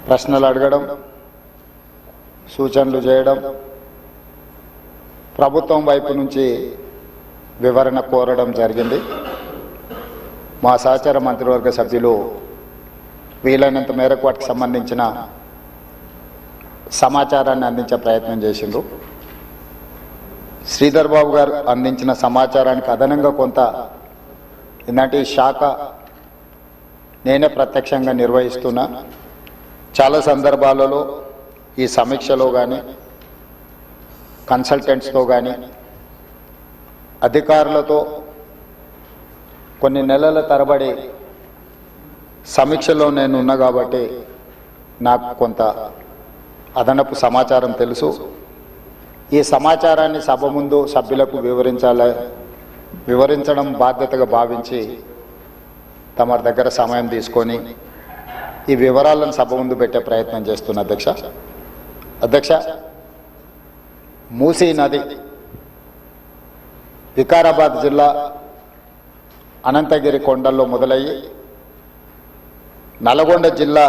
ప్రశ్నలు అడగడం, సూచనలు చేయడం, ప్రభుత్వం వైపు నుంచి వివరణ కోరడం జరిగింది. మా సహచార మంత్రివర్గ సభ్యులు వీలైనంత మేరకు వాటికి సంబంధించిన సమాచారాన్ని అందించే ప్రయత్నం చేసిండ్రు. శ్రీధర్ బాబు గారు అందించిన సమాచారానికి అదనంగా కొంత ఇలాంటి శాఖ నేనే ప్రత్యక్షంగా నిర్వహిస్తున్నా. చాలా సందర్భాలలో ఈ సమీక్షలో కానీ కన్సల్టెంట్స్తో కానీ అధికారులతో కొన్ని నెలల తరబడి సమీక్షలో నేను ఉన్నా కాబట్టి నాకు కొంత అదనపు సమాచారం తెలుసు. ఈ సమాచారాన్ని సభ ముందు సభ్యులకు వివరించడం బాధ్యతగా భావించి తమ దగ్గర సమయం తీసుకొని ఈ వివరాలను సభ ముందు పెట్టే ప్రయత్నం చేస్తున్న అధ్యక్ష, మూసీ నది వికారాబాద్ జిల్లా అనంతగిరి కొండల్లో మొదలయ్యి నల్గొండ జిల్లా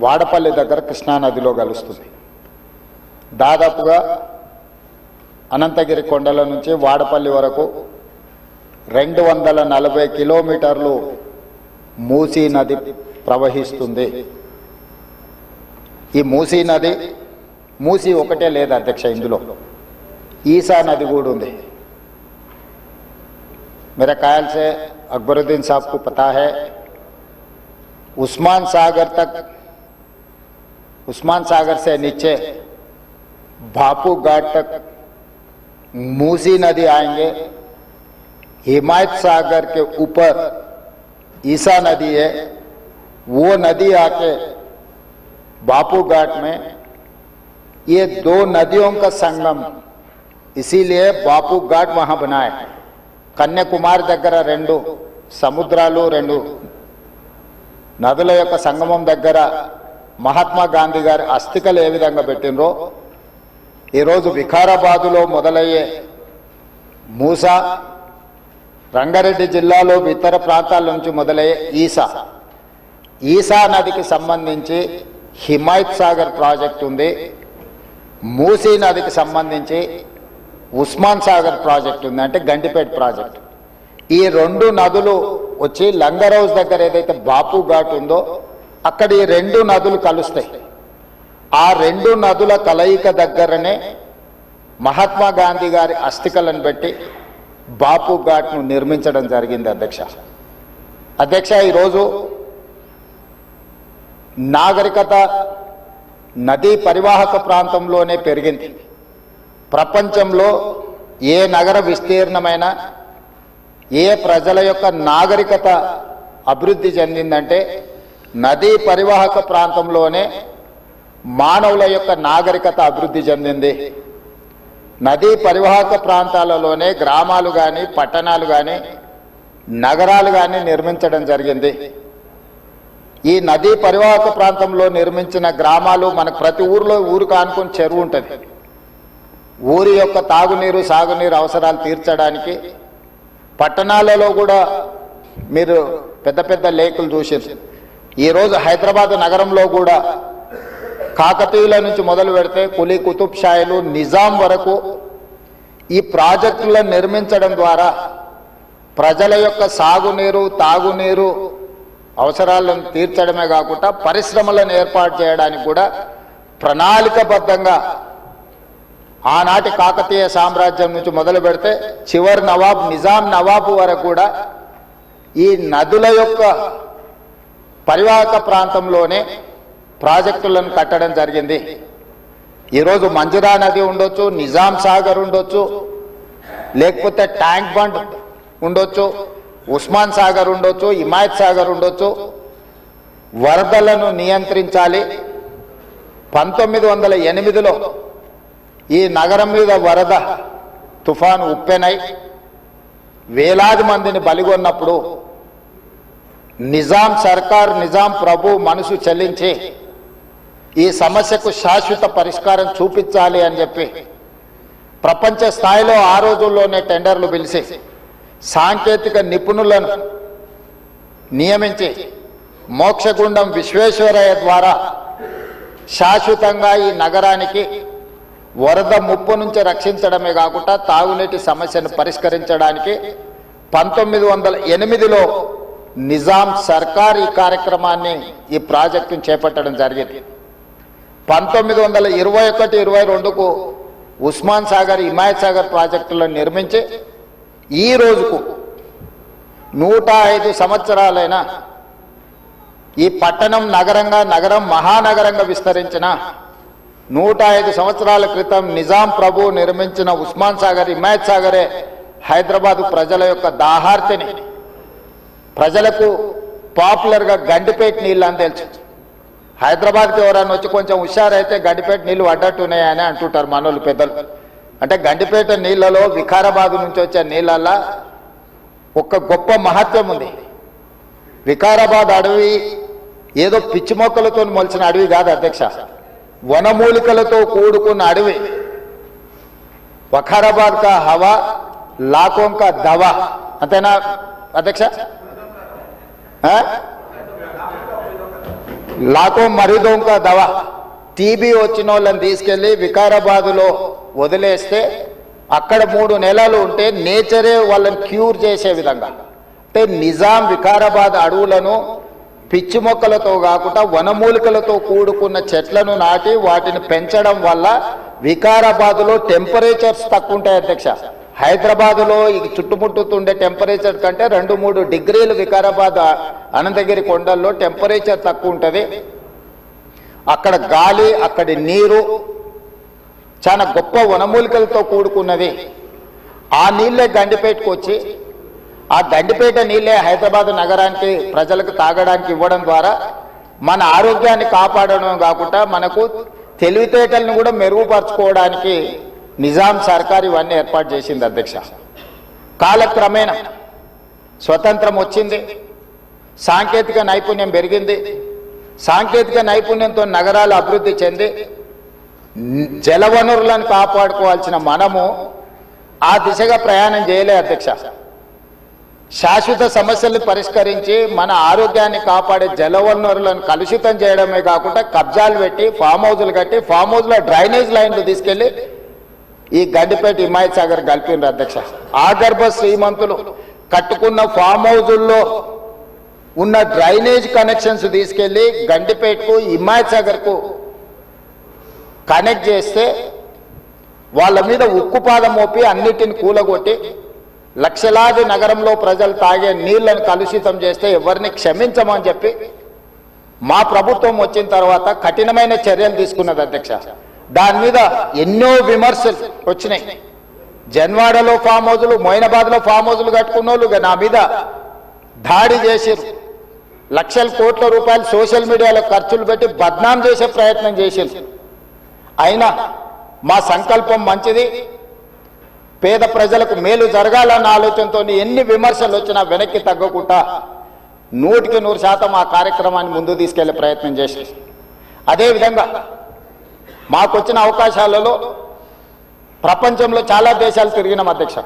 వాడపల్లి దగ్గర కృష్ణానదిలో కలుస్తుంది. దాదాపుగా అనంతగిరి కొండల నుంచి వాడపల్లి వరకు 240 కిలోమీటర్లు మూసీ నది ప్రవహిస్తుంది. ఈ మూసీ నది మూసీ ఒకటే లేదు అధ్యక్ష, ఇందులో ఈసా నది కూడా ఉంది. मेरे ख्याल से अकबरुद्दीन साहब को पता है, उस्मान सागर से नीचे भापू घाट तक मूसी नदी आएंगे. हिमायत सागर के ऊपर ईसा नदी है, वो नदी आके बापू घाट में, ये दो नदियों का संगम, इसीलिए बापू घाट वहां बनाए. కన్యాకుమారి దగ్గర 2 సముద్రాలు 2 నదుల యొక్క సంగమం దగ్గర మహాత్మా గాంధీ గారి అస్థికలు ఏ విధంగా పెట్టినరో ఈరోజు వికారాబాదులో మొదలయ్యే మూసా, రంగారెడ్డి జిల్లాలో ఇతర ప్రాంతాల నుంచి మొదలయ్యే ఈసా నదికి సంబంధించి హిమాయత్ సాగర్ ప్రాజెక్ట్ ఉంది. మూసీ నదికి సంబంధించి ఉస్మాన్ సాగర్ ప్రాజెక్ట్ ఉంది, అంటే గండిపేట ప్రాజెక్ట్. ఈ 2 నదులు వచ్చి లంగర్ హౌస్ దగ్గర ఏదైతే బాపు ఘాట్ ఉందో అక్కడ ఈ 2 నదులు కలుస్తాయి. ఆ 2 నదుల కలయిక దగ్గరనే మహాత్మా గాంధీ గారి అస్థికలను పెట్టి బాపు ఘాట్ను నిర్మించడం జరిగింది అధ్యక్ష. ఈరోజు నాగరికత నదీ పరివాహక ప్రాంతంలోనే పెరిగింది. ప్రపంచంలో ఏ నగర విస్తీర్ణమైన ఏ ప్రజల యొక్క నాగరికత అభివృద్ధి చెందిందంటే నదీ పరివాహక ప్రాంతంలోనే మానవుల యొక్క నాగరికత అభివృద్ధి చెందింది. నదీ పరివాహక ప్రాంతాలలోనే గ్రామాలు కానీ పట్టణాలు కానీ నగరాలు కానీ నిర్మించడం జరిగింది. ఈ నదీ పరివాహక ప్రాంతంలో నిర్మించిన గ్రామాలు మనకు ప్రతి ఊరు కానుకొని చెరువు ఉంటుంది. ఊరి యొక్క తాగునీరు సాగునీరు అవసరాలు తీర్చడానికి పట్టణాలలో కూడా మీరు పెద్ద పెద్ద లేకులు చూసారు. ఈరోజు హైదరాబాద్ నగరంలో కూడా కాకతీయుల నుంచి మొదలు పెడితే కులీ కుతుబ్ షాయిలు నిజాం వరకు ఈ ప్రాజెక్టులను నిర్మించడం ద్వారా ప్రజల యొక్క సాగునీరు తాగునీరు అవసరాలను తీర్చడమే కాకుండా పరిశ్రమలను ఏర్పాటు చేయడానికి కూడా ప్రణాళికబద్ధంగా ఆనాటి కాకతీయ సామ్రాజ్యం నుంచి మొదలు పెడితే చివరి నవాబ్ నిజాం నవాబు వరకు కూడా ఈ నదుల యొక్క పరివాహక ప్రాంతంలోనే ప్రాజెక్టులను కట్టడం జరిగింది. ఈరోజు మంజురా నది ఉండొచ్చు, నిజాం సాగర్ ఉండొచ్చు, లేకపోతే ట్యాంక్ బండ్ ఉండొచ్చు, ఉస్మాన్ సాగర్ ఉండొచ్చు, హిమాయత్ సాగర్ ఉండొచ్చు. వరదలను నియంత్రించాలి. 1908లో ఈ నగరం మీద వరద తుఫాను ఉప్పెనై వేలాది మందిని బలిగొన్నప్పుడు నిజాం సర్కార్ నిజాం ప్రభు మనసు చెల్లించి ఈ సమస్యకు శాశ్వత పరిష్కారం చూపించాలి అని చెప్పి ప్రపంచ స్థాయిలో ఆ రోజుల్లోనే టెండర్లు పిలిచి సాంకేతిక నిపుణులను నియమించి మోక్షగుండం విశ్వేశ్వరయ్య ద్వారా శాశ్వతంగా ఈ నగరానికి వరద ముప్పు నుంచి రక్షించడమే కాకుండా తాగునీటి సమస్యను పరిష్కరించడానికి 1908లో నిజాం సర్కార్ ఈ కార్యక్రమాన్ని ఈ ప్రాజెక్టును చేపట్టడం జరిగింది. 1921-22కు ఉస్మాన్ సాగర్, హిమాయత్ సాగర్ ప్రాజెక్టులను నిర్మించి ఈ రోజుకు 105 సంవత్సరాలైన ఈ పట్టణం నగరం మహానగరంగా విస్తరించిన 105 సంవత్సరాల క్రితం నిజాం ప్రభు నిర్మించిన ఉస్మాన్ సాగర్, హిమాయత్ సాగరే హైదరాబాదు ప్రజల యొక్క దాహార్తిని, ప్రజలకు పాపులర్గా గండిపేట నీళ్ళు అని తెలుసు. హైదరాబాద్కి ఎవరైనా వచ్చి కొంచెం హుషారైతే గండిపేట నీళ్ళు పడ్డట్టున్నాయని అంటుంటారు మనోళ్ళు పెద్దలు. అంటే గండిపేట నీళ్ళలో వికారాబాద్ నుంచి వచ్చే నీళ్ళల్లో ఒక గొప్ప మహత్వం ఉంది. వికారాబాద్ అడవి ఏదో పిచ్చి మొక్కలతో మొలిచిన అడవి కాదు అధ్యక్ష, వనమూలికలతో కూడుకున్న అడవి. వఖారాబాద్ కా హవా లాఖోं का దవా, అంతేనా అధ్యక్ష? లాఖోं మరీదోं का దవా. టీబీ వచ్చిన వాళ్ళని తీసుకెళ్లి వికారాబాదులో వదిలేస్తే అక్కడ 3 నెలలు ఉంటే నేచరే వాళ్ళని క్యూర్ చేసే విధంగా, అంటే నిజాం వికారాబాద్ అడవులను పిచ్చి మొక్కలతో కాకుండా వనమూలికలతో కూడుకున్న చెట్లను నాటి వాటిని పెంచడం వల్ల వికారాబాదులో టెంపరేచర్స్ తక్కువ ఉంటాయి అధ్యక్ష. హైదరాబాదులో ఈ చుట్టుముట్టుతుండే టెంపరేచర్ కంటే 2-3 డిగ్రీలు వికారాబాద్ అనంతగిరి కొండల్లో టెంపరేచర్ తక్కువ ఉంటుంది. అక్కడ గాలి, అక్కడి నీరు చాలా గొప్ప వనమూలికలతో కూడుకున్నది. ఆ నీళ్ళే గండిపేటకు వచ్చి ఆ గండిపేట నీళ్ళే హైదరాబాద్ నగరానికి ప్రజలకు తాగడానికి ఇవ్వడం ద్వారా మన ఆరోగ్యాన్ని కాపాడడం కాకుండా మనకు తెలివితేటలను కూడా మెరుగుపరచుకోవడానికి నిజాం సర్కార్ ఇవన్నీ ఏర్పాటు చేసింది అధ్యక్ష. కాలక్రమేణా స్వతంత్రం వచ్చింది, సాంకేతిక నైపుణ్యం పెరిగింది. సాంకేతిక నైపుణ్యంతో నగరాలు అభివృద్ధి చెంది జలవనరులను కాపాడుకోవాల్సిన మనము ఆ దిశగా ప్రయాణం చేయలే అధ్యక్ష. శాశ్వత సమస్యల్ని పరిష్కరించి మన ఆరోగ్యాన్ని కాపాడే జలవనరులను కలుషితం చేయడమే కాకుండా కబ్జాలు పెట్టి ఫామ్ హౌజులు కట్టి ఫామ్ హౌజ్లో డ్రైనేజ్ లైన్లు తీసుకెళ్లి ఈ గండిపేట, హిమాయత్ సాగర్ కలిపినారు అధ్యక్ష. ఆగర్భ శ్రీమంతులు కట్టుకున్న ఫామ్ హౌజుల్లో ఉన్న డ్రైనేజ్ కనెక్షన్స్ తీసుకెళ్లి గండిపేటకు, హిమాయత్ సాగర్కు కనెక్ట్ చేస్తే వాళ్ళ మీద ఉక్కుపాదం మోపి అన్నిటిని కూలగొట్టి లక్షలాది నగరంలో ప్రజలు తాగే నీళ్లను కలుషితం చేస్తే ఎవరిని క్షమించమని చెప్పి మా ప్రభుత్వం వచ్చిన తర్వాత కఠినమైన చర్యలు తీసుకున్నది అధ్యక్ష. దాని మీద ఎన్నో విమర్శలు వచ్చినాయి. జన్వాడలో ఫామ్ హౌజులు, మొయినాబాద్లో ఫామ్ హౌజులు కట్టుకున్న వాళ్ళు నా మీద దాడి చేసిరు. లక్షల కోట్ల రూపాయలు సోషల్ మీడియాలో ఖర్చులు పెట్టి బద్నాం చేసే ప్రయత్నం చేసిరు. అయినా మా సంకల్పం మంచిది, పేద ప్రజలకు మేలు జరగాలన్న ఆలోచనతో ఎన్ని విమర్శలు వచ్చినా వెనక్కి తగ్గకుండా 100% ఆ కార్యక్రమాన్ని ముందు తీసుకెళ్లే ప్రయత్నం చేసి, అదేవిధంగా మాకు వచ్చిన అవకాశాలలో ప్రపంచంలో చాలా దేశాలు తిరిగినాం అధ్యక్ష.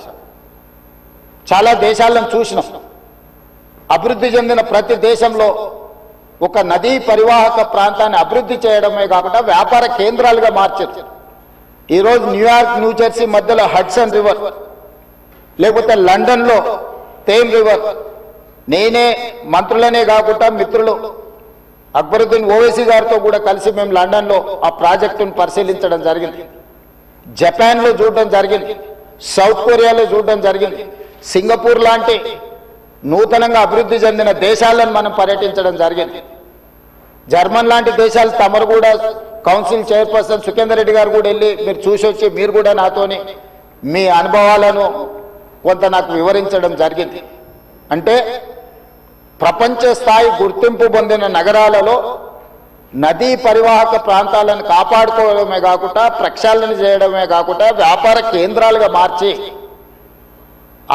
చాలా దేశాలను చూసినాం. అభివృద్ధి చెందిన ప్రతి దేశంలో ఒక నదీ పరివాహక ప్రాంతాన్ని అభివృద్ధి చేయడమే కాకుండా వ్యాపార కేంద్రాలుగా మార్చారు. ఈరోజు న్యూయార్క్, న్యూజెర్సీ మధ్యలో హడ్సన్ రివర్, లేకపోతే లండన్లో థేమ్ రివర్. నేనే మంత్రులనే కాకుండా మిత్రులు అక్బరుద్దీన్ ఓవైసీ గారితో కూడా కలిసి మేము లండన్లో ఆ ప్రాజెక్టును పరిశీలించడం జరిగింది. జపాన్లో చూడడం జరిగింది, సౌత్ కొరియాలో చూడడం జరిగింది, సింగపూర్ లాంటి నూతనంగా అభివృద్ధి చెందిన దేశాలను మనం పర్యటించడం జరిగింది. జర్మన్ లాంటి దేశాలు తమరు కూడా కౌన్సిల్ చైర్పర్సన్ సుఖేందర్ రెడ్డి గారు కూడా వెళ్ళి మీరు చూసి వచ్చి మీరు కూడా నాతోని మీ అనుభవాలను కొంత నాకు వివరించడం జరిగింది. అంటే ప్రపంచ స్థాయి గుర్తింపు పొందిన నగరాలలో నదీ పరివాహక ప్రాంతాలను కాపాడుకోవడమే కాకుండా ప్రక్షాళన చేయడమే కాకుండా వ్యాపార కేంద్రాలుగా మార్చి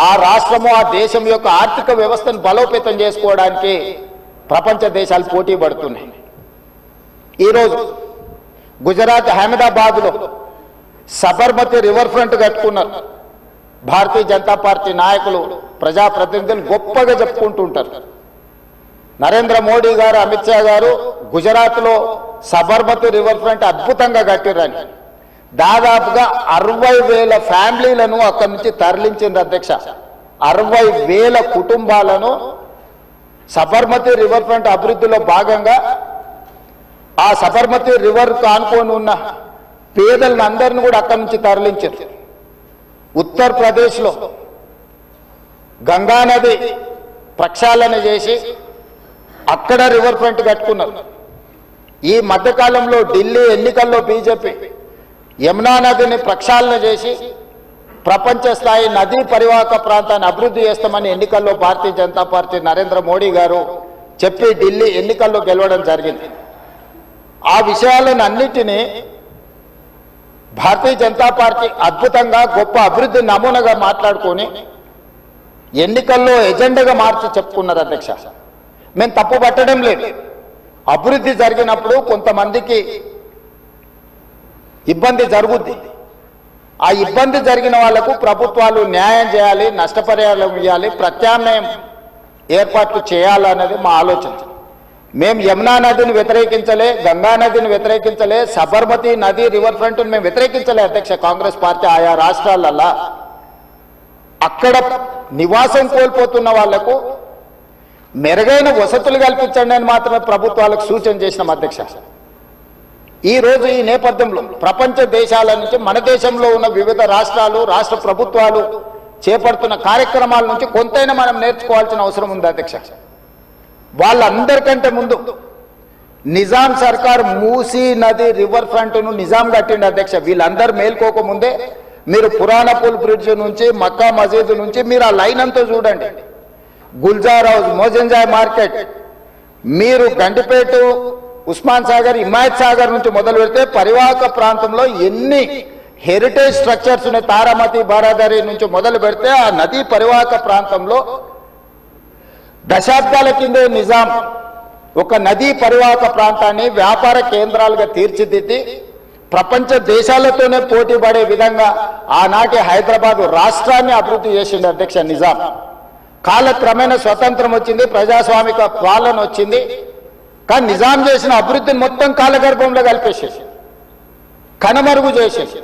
ఆ రాష్ట్రము, ఆ దేశం యొక్క ఆర్థిక వ్యవస్థను బలోపేతం చేసుకోవడానికి ప్రపంచ దేశాలు పోటీ పడుతున్నాయి. ఈరోజు గుజరాత్ అహ్మదాబాద్లో సబర్మతి రివర్ ఫ్రంట్ కట్టుకున్నారు. భారతీయ జనతా పార్టీ నాయకులు, ప్రజాప్రతినిధులు గొప్పగా చెప్పుకుంటుంటారు. నరేంద్ర మోడీ గారు, అమిత్ షా గారు గుజరాత్లో సబర్మతి రివర్ ఫ్రంట్ అద్భుతంగా కట్టిరని దాదాపుగా 60,000 ఫ్యామిలీలను అక్కడి నుంచి తరలించింది అధ్యక్ష. 60,000 కుటుంబాలను సబర్మతి రివర్ ఫ్రంట్ అభివృద్ధిలో భాగంగా ఆ సబర్మతి రివర్ ఆనుకొని ఉన్న పేదలను అందరిని కూడా అక్కడి నుంచి తరలించారు. ఉత్తరప్రదేశ్లో గంగానది ప్రక్షాళన చేసి అక్కడ రివర్ ఫ్రంట్ కట్టుకున్నారు. ఈ మధ్యకాలంలో ఢిల్లీ ఎన్నికల్లో బీజేపీ యమునా నదిని ప్రక్షాళన చేసి ప్రపంచ స్థాయి నదీ పరివాహక ప్రాంతాన్ని అభివృద్ధి చేస్తామని ఎన్నికల్లో భారతీయ జనతా పార్టీ నరేంద్ర మోడీ గారు చెప్పి ఢిల్లీ ఎన్నికల్లో గెలవడం జరిగింది. ఆ విషయాలను అన్నిటినీ భారతీయ జనతా పార్టీ అద్భుతంగా గొప్ప అభివృద్ధి నమూనాగా మాట్లాడుకొని ఎన్నికల్లో ఎజెండాగా మార్చి చెప్పుకున్నారు అధ్యక్ష. మేము తప్పు పట్టడం లేదు. అభివృద్ధి జరిగినప్పుడు కొంతమందికి ఇబ్బంది జరుగుద్ది. ఆ ఇబ్బంది జరిగిన వాళ్లకు ప్రభుత్వాలు న్యాయం చేయాలి, నష్టపరిహారం ఇవ్వాలి, ప్రత్యామ్నాయం ఏర్పాట్లు చేయాలన్నది మా ఆలోచన. మేము యమునా నదిని వ్యతిరేకించలే, గంగా నదిని వ్యతిరేకించలే, సబర్మతి నది రివర్ ఫ్రంట్ మేము వ్యతిరేకించలే అధ్యక్ష. కాంగ్రెస్ పార్టీ ఆయా రాష్ట్రాలల్లా అక్కడ నివాసం కోల్పోతున్న వాళ్లకు మెరుగైన వసతులు కల్పించండి అని మాత్రమే ప్రభుత్వాలకు సూచన చేసినాం అధ్యక్ష. ఈ రోజు ఈ నేపథ్యంలో ప్రపంచ దేశాల నుంచి మన దేశంలో ఉన్న వివిధ రాష్ట్రాలు, రాష్ట్ర ప్రభుత్వాలు చేపడుతున్న కార్యక్రమాల నుంచి కొంతైనా మనం నేర్చుకోవాల్సిన అవసరం ఉంది అధ్యక్ష. వాళ్ళందరికంటే ముందు నిజాం సర్కార్ మూసీ నది రివర్ ఫ్రంట్ ను నిజాం కట్టిండి అధ్యక్ష. వీళ్ళందరూ మేల్కోకముందే మీరు పురాణపూల్ బ్రిడ్జ్ నుంచి మక్కా మసీద్ నుంచి మీరు ఆ లైన్ అంతా చూడండి. గుల్జార్ హౌస్, మోజంజాయ్ మార్కెట్, మీరు గండిపేట, ఉస్మాన్ సాగర్, హిమాయత్ సాగర్ నుంచి మొదలు పెడితే పరివాహక ప్రాంతంలో ఎన్ని హెరిటేజ్ స్ట్రక్చర్స్ ఉన్నాయి. తారామతి, బారాదరి నుంచి మొదలు పెడితే ఆ నదీ పరివాహక ప్రాంతంలో దశాబ్దాల కిందే నిజాం ఒక నదీ పరివాహక ప్రాంతాన్ని వ్యాపార కేంద్రాలుగా తీర్చిదిద్ది ప్రపంచ దేశాలతోనే పోటీ పడే విధంగా ఆనాటి హైదరాబాద్ రాష్ట్రాన్ని అభివృద్ధి చేసింది అధ్యక్ష నిజాం. కాలక్రమేణా స్వతంత్రం వచ్చింది, ప్రజాస్వామిక పాలన వచ్చింది. కానీ నిజాం చేసిన అభివృద్ధిని మొత్తం కాలగర్భంలో కలిపేసేసి కనుమరుగు చేసేసి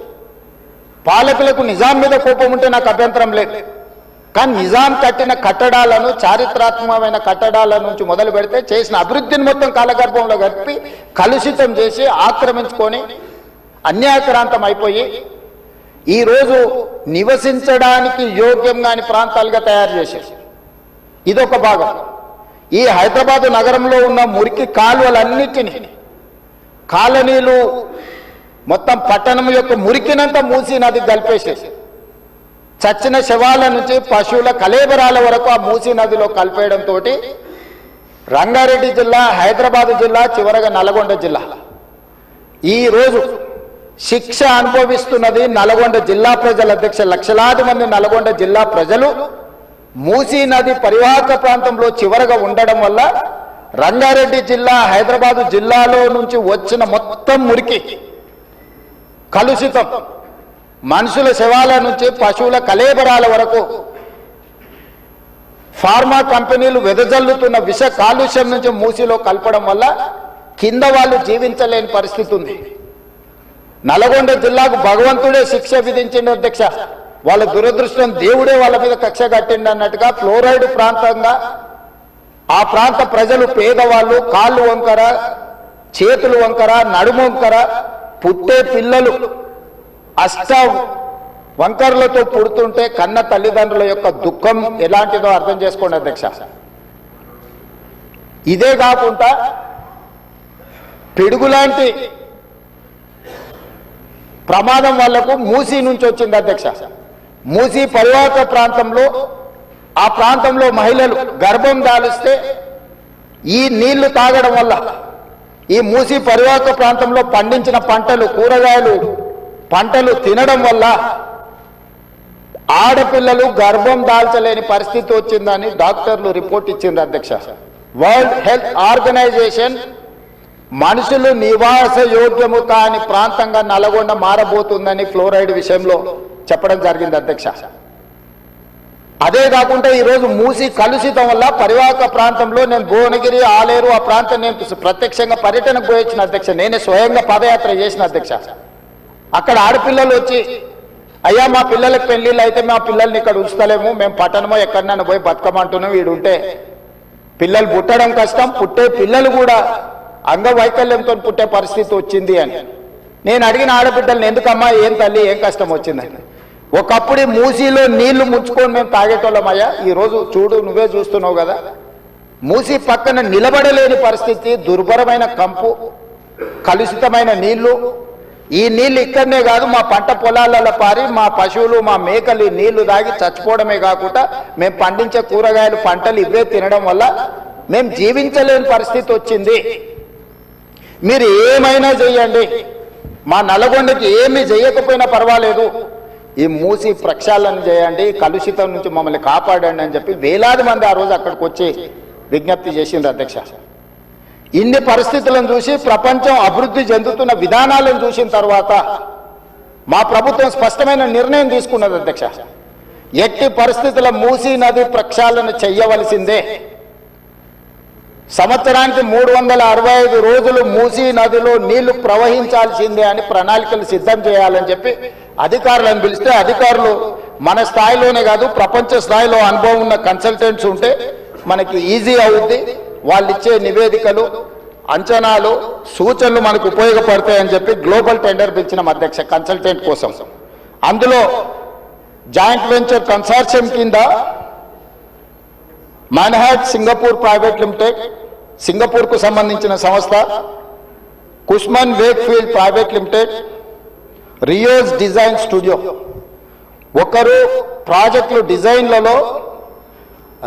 పాలకులకు నిజాం మీద కోపం ఉంటే నాకు అభ్యంతరం లేదు. కానీ నిజాం కట్టిన కట్టడాలను, చారిత్రాత్మకమైన కట్టడాల నుంచి మొదలు పెడితే చేసిన అభివృద్ధిని మొత్తం కాలగర్భంలో కలిపి కలుషితం చేసి ఆక్రమించుకొని అన్యాయక్రాంతం అయిపోయి ఈరోజు నివసించడానికి యోగ్యం కాని ప్రాంతాలుగా తయారు చేసేసి ఇదొక భాగం. ఈ హైదరాబాదు నగరంలో ఉన్న మురికి కాలువలన్నిటినీ, కాలనీలు మొత్తం పట్టణం యొక్క మురికినంతా మూసీ నదికి కలిపేసేసి చచ్చిన శవాల నుంచి పశువుల కలేబరాల వరకు ఆ మూసీ నదిలో కలిపేయడంతో రంగారెడ్డి జిల్లా, హైదరాబాదు జిల్లా, చివరగా నల్గొండ జిల్లా ఈరోజు శిక్ష అనుభవిస్తున్నది నల్గొండ జిల్లా ప్రజల అధ్యక్ష. లక్షలాది మంది నల్గొండ జిల్లా ప్రజలు మూసీ నది పరివాహక ప్రాంతంలో చివరగా ఉండడం వల్ల రంగారెడ్డి జిల్లా, హైదరాబాదు జిల్లాలో నుంచి వచ్చిన మొత్తం మురికి, కలుషితం, మనుషుల శవాల నుంచి పశువుల కలేబరాల వరకు ఫార్మా కంపెనీలు వెదజల్లుతున్న విష కాలుష్యం నుంచి మూసీలో కలపడం వల్ల కింద వాళ్ళు జీవించలేని పరిస్థితి ఉంది. నల్గొండ జిల్లాకు భగవంతుడే శిక్ష విధించిండు అధ్యక్ష. వాళ్ళ దురదృష్టం, దేవుడే వాళ్ళ మీద కక్ష కట్టిండు అన్నట్టుగా ఫ్లోరైడ్ ప్రాంతంగా ఆ ప్రాంత ప్రజలు పేదవాళ్ళు కాళ్ళు వంకర, చేతులు వంకర, నడుము వంకర, పుట్టే పిల్లలు అష్ట వంకరలతో పుడుతుంటే కన్న తల్లిదండ్రుల యొక్క దుఃఖం ఎలాంటిదో అర్థం చేసుకోండి అధ్యక్ష. ఇదే కాకుండా పిడుగులాంటి ప్రమాదం వాళ్లకు మూసీ నుంచి వచ్చింది అధ్యక్ష. మూసీ పరివాహక ప్రాంతంలో ఆ ప్రాంతంలో మహిళలు గర్భం దాలిస్తే ఈ నీళ్లు తాగడం వల్ల, ఈ మూసీ పరివాహక ప్రాంతంలో పండించిన పంటలు, కూరగాయలు పంటలు తినడం వల్ల ఆడపిల్లలు గర్భం దాల్చలేని పరిస్థితి వచ్చిందని డాక్టర్లు రిపోర్ట్ ఇచ్చింది అధ్యక్ష. వరల్డ్ హెల్త్ ఆర్గనైజేషన్ మనుషులు నివాస యోగ్యము కాని ప్రాంతంగా నల్గొండ మారబోతుందని ఫ్లోరైడ్ విషయంలో చెప్పడం జరిగింది అధ్యక్ష. అదే కాకుండా ఈరోజు మూసి కలుషితం వల్ల పరివాహక ప్రాంతంలో నేను భువనగిరి ఆలేరు ఆ ప్రాంతం నేను ప్రత్యక్షంగా పర్యటనకు పోయించిన అధ్యక్ష, నేనే స్వయంగా పాదయాత్ర చేసిన అధ్యక్ష. అక్కడ ఆడపిల్లలు వచ్చి అయ్యా మా పిల్లలకు పెళ్లిళ్ళు అయితే మా పిల్లల్ని ఇక్కడ ఉంచుతలేము, మేము పట్టణమో ఎక్కడన్నా పోయి బతకమంటున్నాం, వీడు ఉంటే పిల్లలు పుట్టడం కష్టం, పుట్టే పిల్లలు కూడా అంగవైకల్యంతో పుట్టే పరిస్థితి వచ్చింది అని. నేను అడిగిన ఆడబిడ్డల్ని ఎందుకమ్మా ఏం తల్లి ఏం కష్టం వచ్చిందని. ఒకప్పుడు మూసీలో నీళ్లు ముంచుకొని మేము తాగేటోళ్ళమయ్యా, ఈరోజు చూడు నువ్వే చూస్తున్నావు కదా, మూసీ పక్కన నిలబడలేని పరిస్థితి, దుర్భరమైన కంపు, కలుషితమైన నీళ్లు. ఈ నీళ్లు ఇక్కడనే కాదు మా పంట పొలాలలో పారి మా పశువులు మా మేకలు ఈ నీళ్లు తాగి చచ్చిపోవడమే కాకుండా మేము పండించే కూరగాయలు పంటలు ఇవే తినడం వల్ల మేము జీవించలేని పరిస్థితి వచ్చింది. మీరు ఏమైనా చెయ్యండి, మా నల్గొండకి ఏమీ చేయకపోయినా పర్వాలేదు, ఈ మూసి ప్రక్షాళన చేయండి, కలుషితం నుంచి మమ్మల్ని కాపాడండి అని చెప్పి వేలాది మంది ఆ రోజు అక్కడికి వచ్చి విజ్ఞప్తి చేసింది అధ్యక్ష. ఇన్ని పరిస్థితులను చూసి ప్రపంచం అభివృద్ధి చెందుతున్న విధానాలను చూసిన తర్వాత మా ప్రభుత్వం స్పష్టమైన నిర్ణయం తీసుకున్నది అధ్యక్ష. ఎట్టి పరిస్థితుల మూసీ నది ప్రక్షాళన చెయ్యవలసిందే. సంవత్సరానికి 365 రోజులు మూసీ నదిలో నీళ్లు ప్రవహించాల్సిందే అని ప్రణాళికలు సిద్ధం చేయాలని చెప్పి అధికారులను పిలిస్తే, అధికారులు మన స్థాయిలోనే కాదు ప్రపంచ స్థాయిలో అనుభవం ఉన్న కన్సల్టెంట్స్ ఉంటే మనకి ఈజీ అవుద్ది, వాళ్ళు ఇచ్చే నివేదికలు అంచనాలు సూచనలు మనకు ఉపయోగపడతాయని చెప్పి గ్లోబల్ టెండర్ పిలిచిన అధ్యక్ష కన్సల్టెంట్ కోసం. అందులో జాయింట్ వెంచర్ కన్సార్షియం కింద మాన్హాట్ సింగపూర్ ప్రైవేట్ లిమిటెడ్, సింగపూర్కు సంబంధించిన సంస్థ, Cushman Wakefield private limited, Rios design studio, ఒకరు ప్రాజెక్టులు డిజైన్లలో,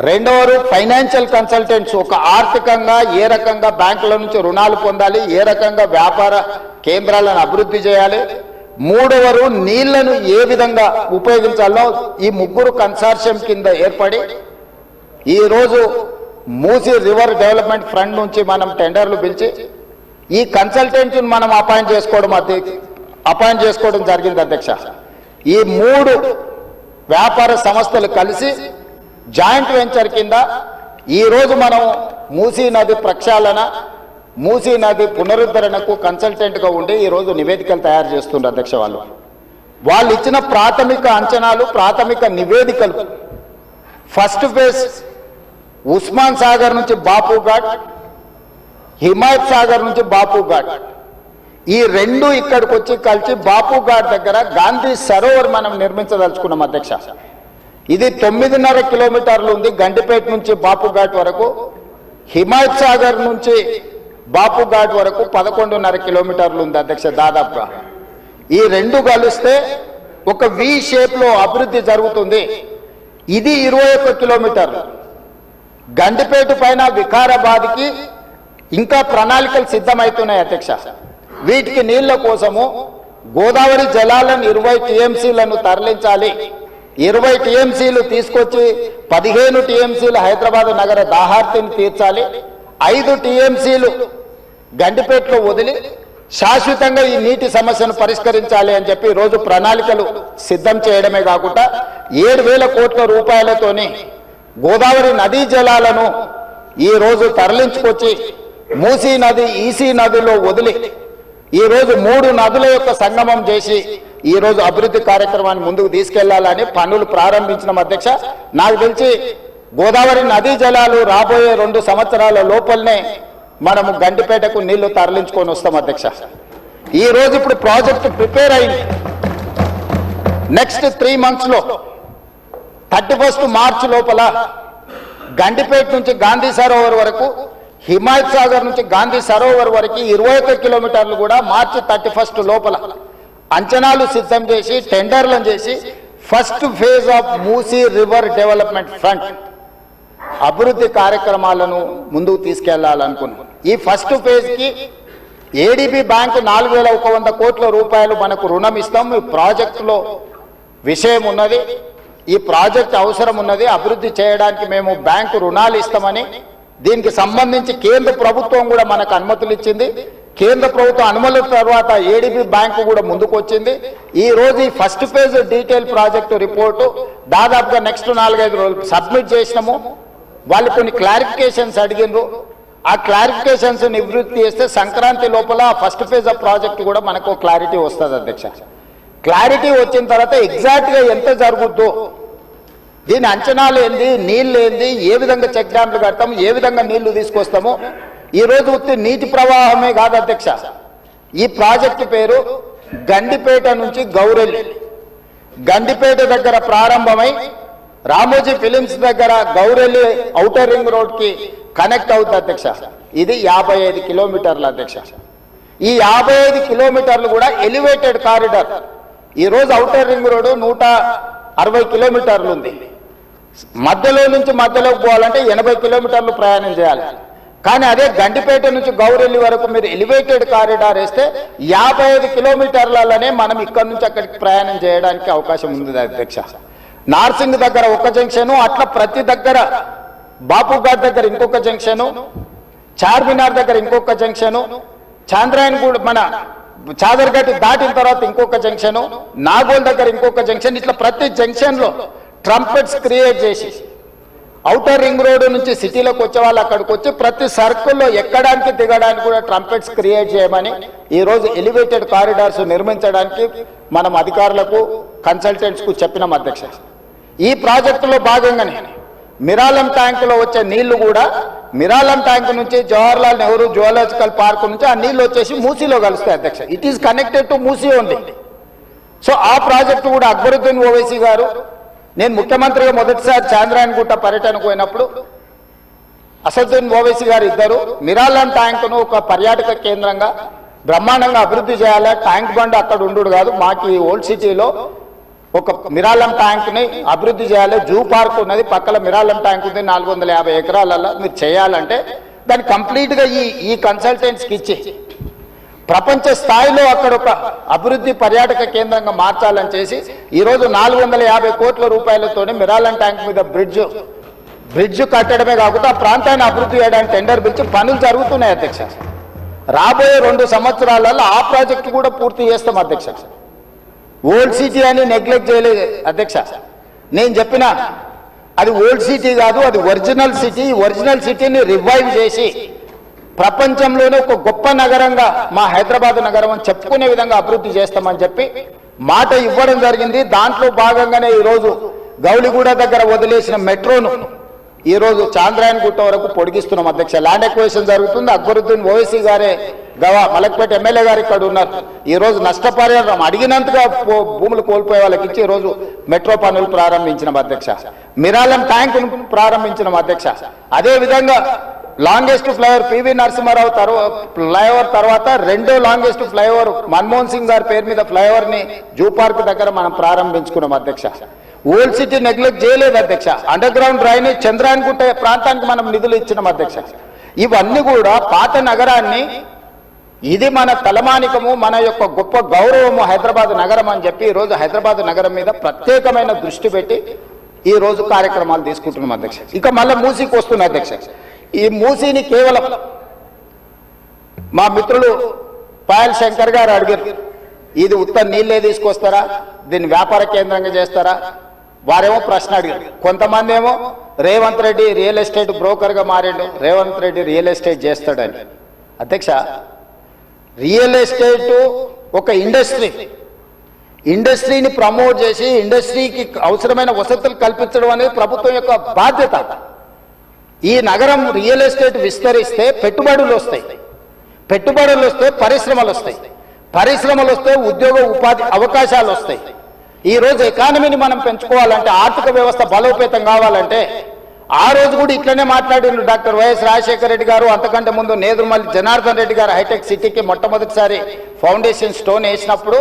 రెండవరు ఫైనాన్షియల్ కన్సల్టెంట్స్, ఒక ఆర్థికంగా ఏ రకంగా బ్యాంకుల నుంచి రుణాలు పొందాలి, ఏ రకంగా వ్యాపార కేంద్రాలను అభివృద్ధి చేయాలి, మూడవరు నీళ్లను ఏ విధంగా ఉపయోగించాలో ఈ ముగ్గురు కన్సార్షియం కింద ఏర్పడి ఈరోజు మూసీ రివర్ డెవలప్మెంట్ ఫ్రంట్ నుంచి మనం టెండర్లు పిలిచి ఈ కన్సల్టెంట్ని మనం అపాయింట్ చేసుకోవడం జరిగింది అధ్యక్ష. ఈ 3 వ్యాపార సంస్థలు కలిసి జాయింట్ వెంచర్ కింద ఈరోజు మనం మూసీ నది ప్రక్షాళన, మూసీ నది పునరుద్ధరణకు కన్సల్టెంట్గా ఉండి ఈరోజు నివేదికలు తయారు చేస్తున్నారు అధ్యక్ష. వాళ్ళు ఇచ్చిన ప్రాథమిక అంచనాలు, ప్రాథమిక నివేదికలు, ఫస్ట్ ఫేజ్ ఉస్మాన్ సాగర్ నుంచి బాపు ఘాట్, హిమాయత్ సాగర్ నుంచి బాపు ఘాట్, ఈ 2 ఇక్కడికి వచ్చి కలిసి బాపు ఘాట్ దగ్గర గాంధీ సరోవర్ మనం నిర్మించదలుచుకున్నాం అధ్యక్ష. ఇది 9.5 కిలోమీటర్లు ఉంది గండిపేట నుంచి బాపు ఘాట్ వరకు. హిమాయత్ సాగర్ నుంచి బాపు ఘాట్ వరకు 11.5 కిలోమీటర్లు ఉంది అధ్యక్ష దాదాపుగా. ఈ 2 కలిస్తే ఒక వి షేప్ లో అభివృద్ధి జరుగుతుంది. ఇది 21 కిలోమీటర్లు. గండిపేట పైన వికారాబాద్కి ఇంకా ప్రణాళికలు సిద్ధమవుతున్నాయి అధ్యక్ష. వీటికి నీళ్ల కోసము గోదావరి జలాలను 20 టీఎంసీలను తరలించాలి. 20 టీఎంసీలు తీసుకొచ్చి 15 టీఎంసీలు హైదరాబాద్ నగర దాహార్తిని తీర్చాలి. 5 టీఎంసీలు గండిపేటలో వదిలి శాశ్వతంగా ఈ నీటి సమస్యను పరిష్కరించాలి అని చెప్పి రోజు ప్రణాళికలు సిద్ధం చేయడమే కాకుండా 7,000 కోట్ల రూపాయలతోని గోదావరి నదీ జలాలను ఈ రోజు తరలించుకొచ్చి మూసీ నది ఈసీ నదిలో వదిలి ఈ రోజు 3 నదుల యొక్క సంగమం చేసి ఈ రోజు అభివృద్ధి కార్యక్రమాన్ని ముందుకు తీసుకెళ్లాలని పనులు ప్రారంభించిన అధ్యక్ష. నాకు తెలిసి గోదావరి నదీ జలాలు రాబోయే 2 సంవత్సరాల లోపలనే మనము గండిపేటకు నీళ్లు తరలించుకొని వస్తాం అధ్యక్ష. ఈ రోజు ఇప్పుడు ప్రాజెక్టు ప్రిపేర్ అయింది. నెక్స్ట్ 3 months లో 31 మార్చి లోపల గండిపేట నుంచి గాంధీ సరోవర్ వరకు, హిమాయత్ సాగర్ నుంచి గాంధీ సరోవర్ వరకు 21 కిలోమీటర్లు కూడా మార్చి 31 లోపల అంచనాలు సిద్ధం చేసి టెండర్లను చేసి first phase of Musi river development front అభివృద్ధి కార్యక్రమాలను ముందుకు తీసుకెళ్లాలనుకున్నాం. ఈ ఫస్ట్ ఫేజ్ కి ఏడీబీ బ్యాంకు 4,100 కోట్ల రూపాయలు మనకు రుణం ఇస్తాం. ఈ ప్రాజెక్టులో విషయం ఉన్నది, ఈ ప్రాజెక్ట్ అవసరం ఉన్నది, అభివృద్ధి చేయడానికి మేము బ్యాంకు రుణాలు ఇస్తామని, దీనికి సంబంధించి కేంద్ర ప్రభుత్వం కూడా మనకు అనుమతులు ఇచ్చింది. కేంద్ర ప్రభుత్వం అనుమతుల తర్వాత ఏడీబీ బ్యాంకు కూడా ముందుకు వచ్చింది. ఈ రోజు ఈ first phase detail project report దాదాపుగా నెక్స్ట్ 4-5 రోజులు సబ్మిట్ చేసినాము. వాళ్ళు కొన్ని క్లారిఫికేషన్స్ అడిగినారు. ఆ క్లారిఫికేషన్స్ నివృత్తి చేస్తే సంక్రాంతి లోపల ఫస్ట్ ఫేజ్ ఆఫ్ ప్రాజెక్టు కూడా మనకు క్లారిటీ వస్తుంది అధ్యక్ష. క్లారిటీ వచ్చిన తర్వాత ఎగ్జాక్ట్గా ఎంత జరుగుద్దో, దీని అంచనాలు ఏంది, నీళ్ళు ఏంది, ఏ విధంగా చెక్ డ్యామ్లు కడతాము, ఏ విధంగా నీళ్లు తీసుకొస్తాము. ఈ రోజు ఉత్తి నీటి ప్రవాహమే కాదు అధ్యక్ష, ఈ ప్రాజెక్టు పేరు గండిపేట నుంచి గౌరెల్లి, గండిపేట దగ్గర ప్రారంభమై రామోజీ ఫిలిమ్స్ దగ్గర గౌరెల్లి ఔటర్ రింగ్ రోడ్ కి కనెక్ట్ అవుతుంది అధ్యక్ష. ఇది 55 కిలోమీటర్లు అధ్యక్ష. ఈ 55 కిలోమీటర్లు కూడా ఎలివేటెడ్ కారిడార్. ఈ రోజు ఔటర్ రింగ్ రోడ్ 160 కిలోమీటర్లు ఉంది. మధ్యలో నుంచి మధ్యలోకి పోవాలంటే 80 కిలోమీటర్లు ప్రయాణం చేయాలి. కానీ అదే గండిపేట నుంచి గౌరెల్లి వరకు మీరు ఎలివేటెడ్ కారిడార్ వేస్తే 55 కిలోమీటర్లలోనే మనం ఇక్కడ నుంచి అక్కడికి ప్రయాణం చేయడానికి అవకాశం ఉంది అధ్యక్ష. నార్సింగ్ దగ్గర ఒక జంక్షను, అట్లా ప్రతి దగ్గర బాపుఘాట్ దగ్గర ఇంకొక జంక్షను, చార్మినార్ దగ్గర ఇంకొక జంక్షను, చాంద్రాయన్ కూడా మన చాదర్గట్ దాటిన తర్వాత ఇంకొక జంక్షను, నాగోల్ దగ్గర ఇంకొక జంక్షన్, ఇట్లా ప్రతి జంక్షన్ లో ట్రంపెట్స్ క్రియేట్ చేసి ఔటర్ రింగ్ రోడ్ నుంచి సిటీలోకి వచ్చే వాళ్ళు అక్కడికి వచ్చి ప్రతి సర్కిల్లో ఎక్కడానికి దిగడానికి కూడా ట్రంపెట్స్ క్రియేట్ చేయమని ఈ రోజు ఎలివేటెడ్ కారిడార్స్ నిర్మించడానికి మనం అధికారులకు కన్సల్టెంట్స్ కు చెప్పినాం అధ్యక్ష. ఈ ప్రాజెక్టులో భాగంగానే మిరాలం ట్యాంకులో వచ్చే నీళ్లు కూడా మిరాలం ట్యాంక్ నుంచి జవహర్లాల్ నెహ్రూ జువాలజికల్ పార్క్ నుంచి ఆ నీళ్లు వచ్చేసి మూసీలో కలుస్తాయి అధ్యక్ష. It is connected to Musi only. So ఆ ప్రాజెక్టు కూడా అక్బరుద్దీన్ ఓవైసీ గారు, నేను ముఖ్యమంత్రిగా మొదటిసారి చాంద్రాయన్ గుట్ట పర్యటనకు పోయినప్పుడు అసదుద్దీన్ ఓవైసీ గారు ఇద్దరు మిరాలం ట్యాంకును ఒక పర్యాటక కేంద్రంగా బ్రహ్మాండంగా అభివృద్ధి చేయాలి, ట్యాంక్ బండ్ అక్కడ ఉండు కాదు, మాకు ఈ ఓల్డ్ సిటీలో ఒక మిరాలం ట్యాంక్ ని అభివృద్ధి చేయాలి, జూ పార్క్ ఉన్నది పక్కన మిరాలం ట్యాంక్ ఉంది 450 ఎకరాలలో, మీరు చేయాలంటే దాన్ని కంప్లీట్ గా ఈ కన్సల్టెంట్స్ కి ఇచ్చి ప్రపంచ స్థాయిలో అక్కడ ఒక అభివృద్ధి పర్యాటక కేంద్రంగా మార్చాలని చేసి ఈ రోజు 450 కోట్ల రూపాయలతోనే మిరాలం ట్యాంక్ మీద బ్రిడ్జ్ కట్టడమే కాకుండా ఆ ప్రాంతాన్ని అభివృద్ధి చేయడానికి టెండర్ పిలిచి పనులు జరుగుతున్నాయి అధ్యక్ష. రాబోయే 2 సంవత్సరాలలో ఆ ప్రాజెక్టు కూడా పూర్తి చేస్తాం అధ్యక్ష. ఓల్డ్ సిటీ అని నెగ్లెక్ట్ చేయలేదు అధ్యక్ష. నేను చెప్పిన అది ఓల్డ్ సిటీ కాదు, అది ఒరిజినల్ సిటీ. ఒరిజినల్ సిటీని రివైవ్ చేసి ప్రపంచంలోనే ఒక గొప్ప నగరంగా మా హైదరాబాద్ నగరం అని చెప్పుకునే విధంగా అభివృద్ధి చేస్తామని చెప్పి మాట ఇవ్వడం జరిగింది. దాంట్లో భాగంగానే ఈరోజు గౌలిగూడ దగ్గర వదిలేసిన మెట్రోను ఈరోజు చాంద్రాయన్ గుట్ట వరకు పొడిగిస్తున్నాం అధ్యక్ష. ల్యాండ్ ఎక్వేషన్ జరుగుతుంది. అక్బరుద్దీన్ ఓవైసీ గారే మలక్పేట ఎమ్మెల్యే గారు ఇక్కడ ఉన్నారు. ఈ రోజు నష్టపరిహారం అడిగినంతగా భూములు కోల్పోయే వాళ్ళకి ఇచ్చి ఈ రోజు మెట్రో పనులు ప్రారంభించిన అధ్యక్ష. మిరాలం ట్యాంక్ ప్రారంభించిన అధ్యక్ష. అదే విధంగా longest flyover PV Narasimha Rao flyover తర్వాత 2వ లాంగెస్ట్ ఫ్లైఓవర్ మన్మోహన్ సింగ్ గారి పేరు మీద ఫ్లైఓవర్ ని జూ పార్క్ దగ్గర మనం ప్రారంభించుకున్నాం అధ్యక్ష. ఓల్డ్ సిటీ నెగ్లెక్ట్ చేయలేదు అధ్యక్ష. అండర్ గ్రౌండ్ డ్రైనేజ్ చంద్రాయన్ గుట్ట ప్రాంతానికి మనం నిధులు ఇచ్చినాం అధ్యక్ష. ఇవన్నీ కూడా పాత నగరాన్ని, ఇది మన తలమానికము, మన యొక్క గొప్ప గౌరవము హైదరాబాద్ నగరం అని చెప్పి ఈ రోజు హైదరాబాద్ నగరం మీద ప్రత్యేకమైన దృష్టి పెట్టి ఈ రోజు కార్యక్రమాలు తీసుకుంటున్నాం అధ్యక్ష. ఇక మళ్ళీ మూసీకి వస్తున్నా అధ్యక్ష. ఈ మూసీని కేవలం మా మిత్రులు పాయల్ శంకర్ గారు అడిగారు, ఇది ఉత్త నీళ్ళే తీసుకొస్తారా, దీన్ని వ్యాపార కేంద్రంగా చేస్తారా? వారేమో ప్రశ్న అడిగారు. కొంతమంది ఏమో Revanth Reddy real estate broker గా మారాడు, రేవంత్ రెడ్డి రియల్ ఎస్టేట్ చేస్తాడని. అధ్యక్ష, రియల్ ఎస్టేట్ ఒక ఇండస్ట్రీని ప్రమోట్ చేసి ఇండస్ట్రీకి అవసరమైన వసతులు కల్పించడం అనేది ప్రభుత్వం యొక్క బాధ్యత. ఈ నగరం రియల్ ఎస్టేట్ విస్తరిస్తే పెట్టుబడులు వస్తాయి, పెట్టుబడులు వస్తే పరిశ్రమలు వస్తాయి, పరిశ్రమలు వస్తే ఉద్యోగ ఉపాధి అవకాశాలు వస్తాయి. ఈ రోజు ఎకానమీని మనం పెంచుకోవాలంటే, ఆర్థిక వ్యవస్థ బలోపేతం కావాలంటే ఆ రోజు కూడా ఇట్లనే మాట్లాడిన డాక్టర్ వైఎస్ రాజశేఖర రెడ్డి గారు, అంతకంటే ముందు నేదురుమల్లి జనార్దన్ రెడ్డి గారు హైటెక్ సిటీకి మొట్టమొదటిసారి ఫౌండేషన్ స్టోన్ వేసినప్పుడు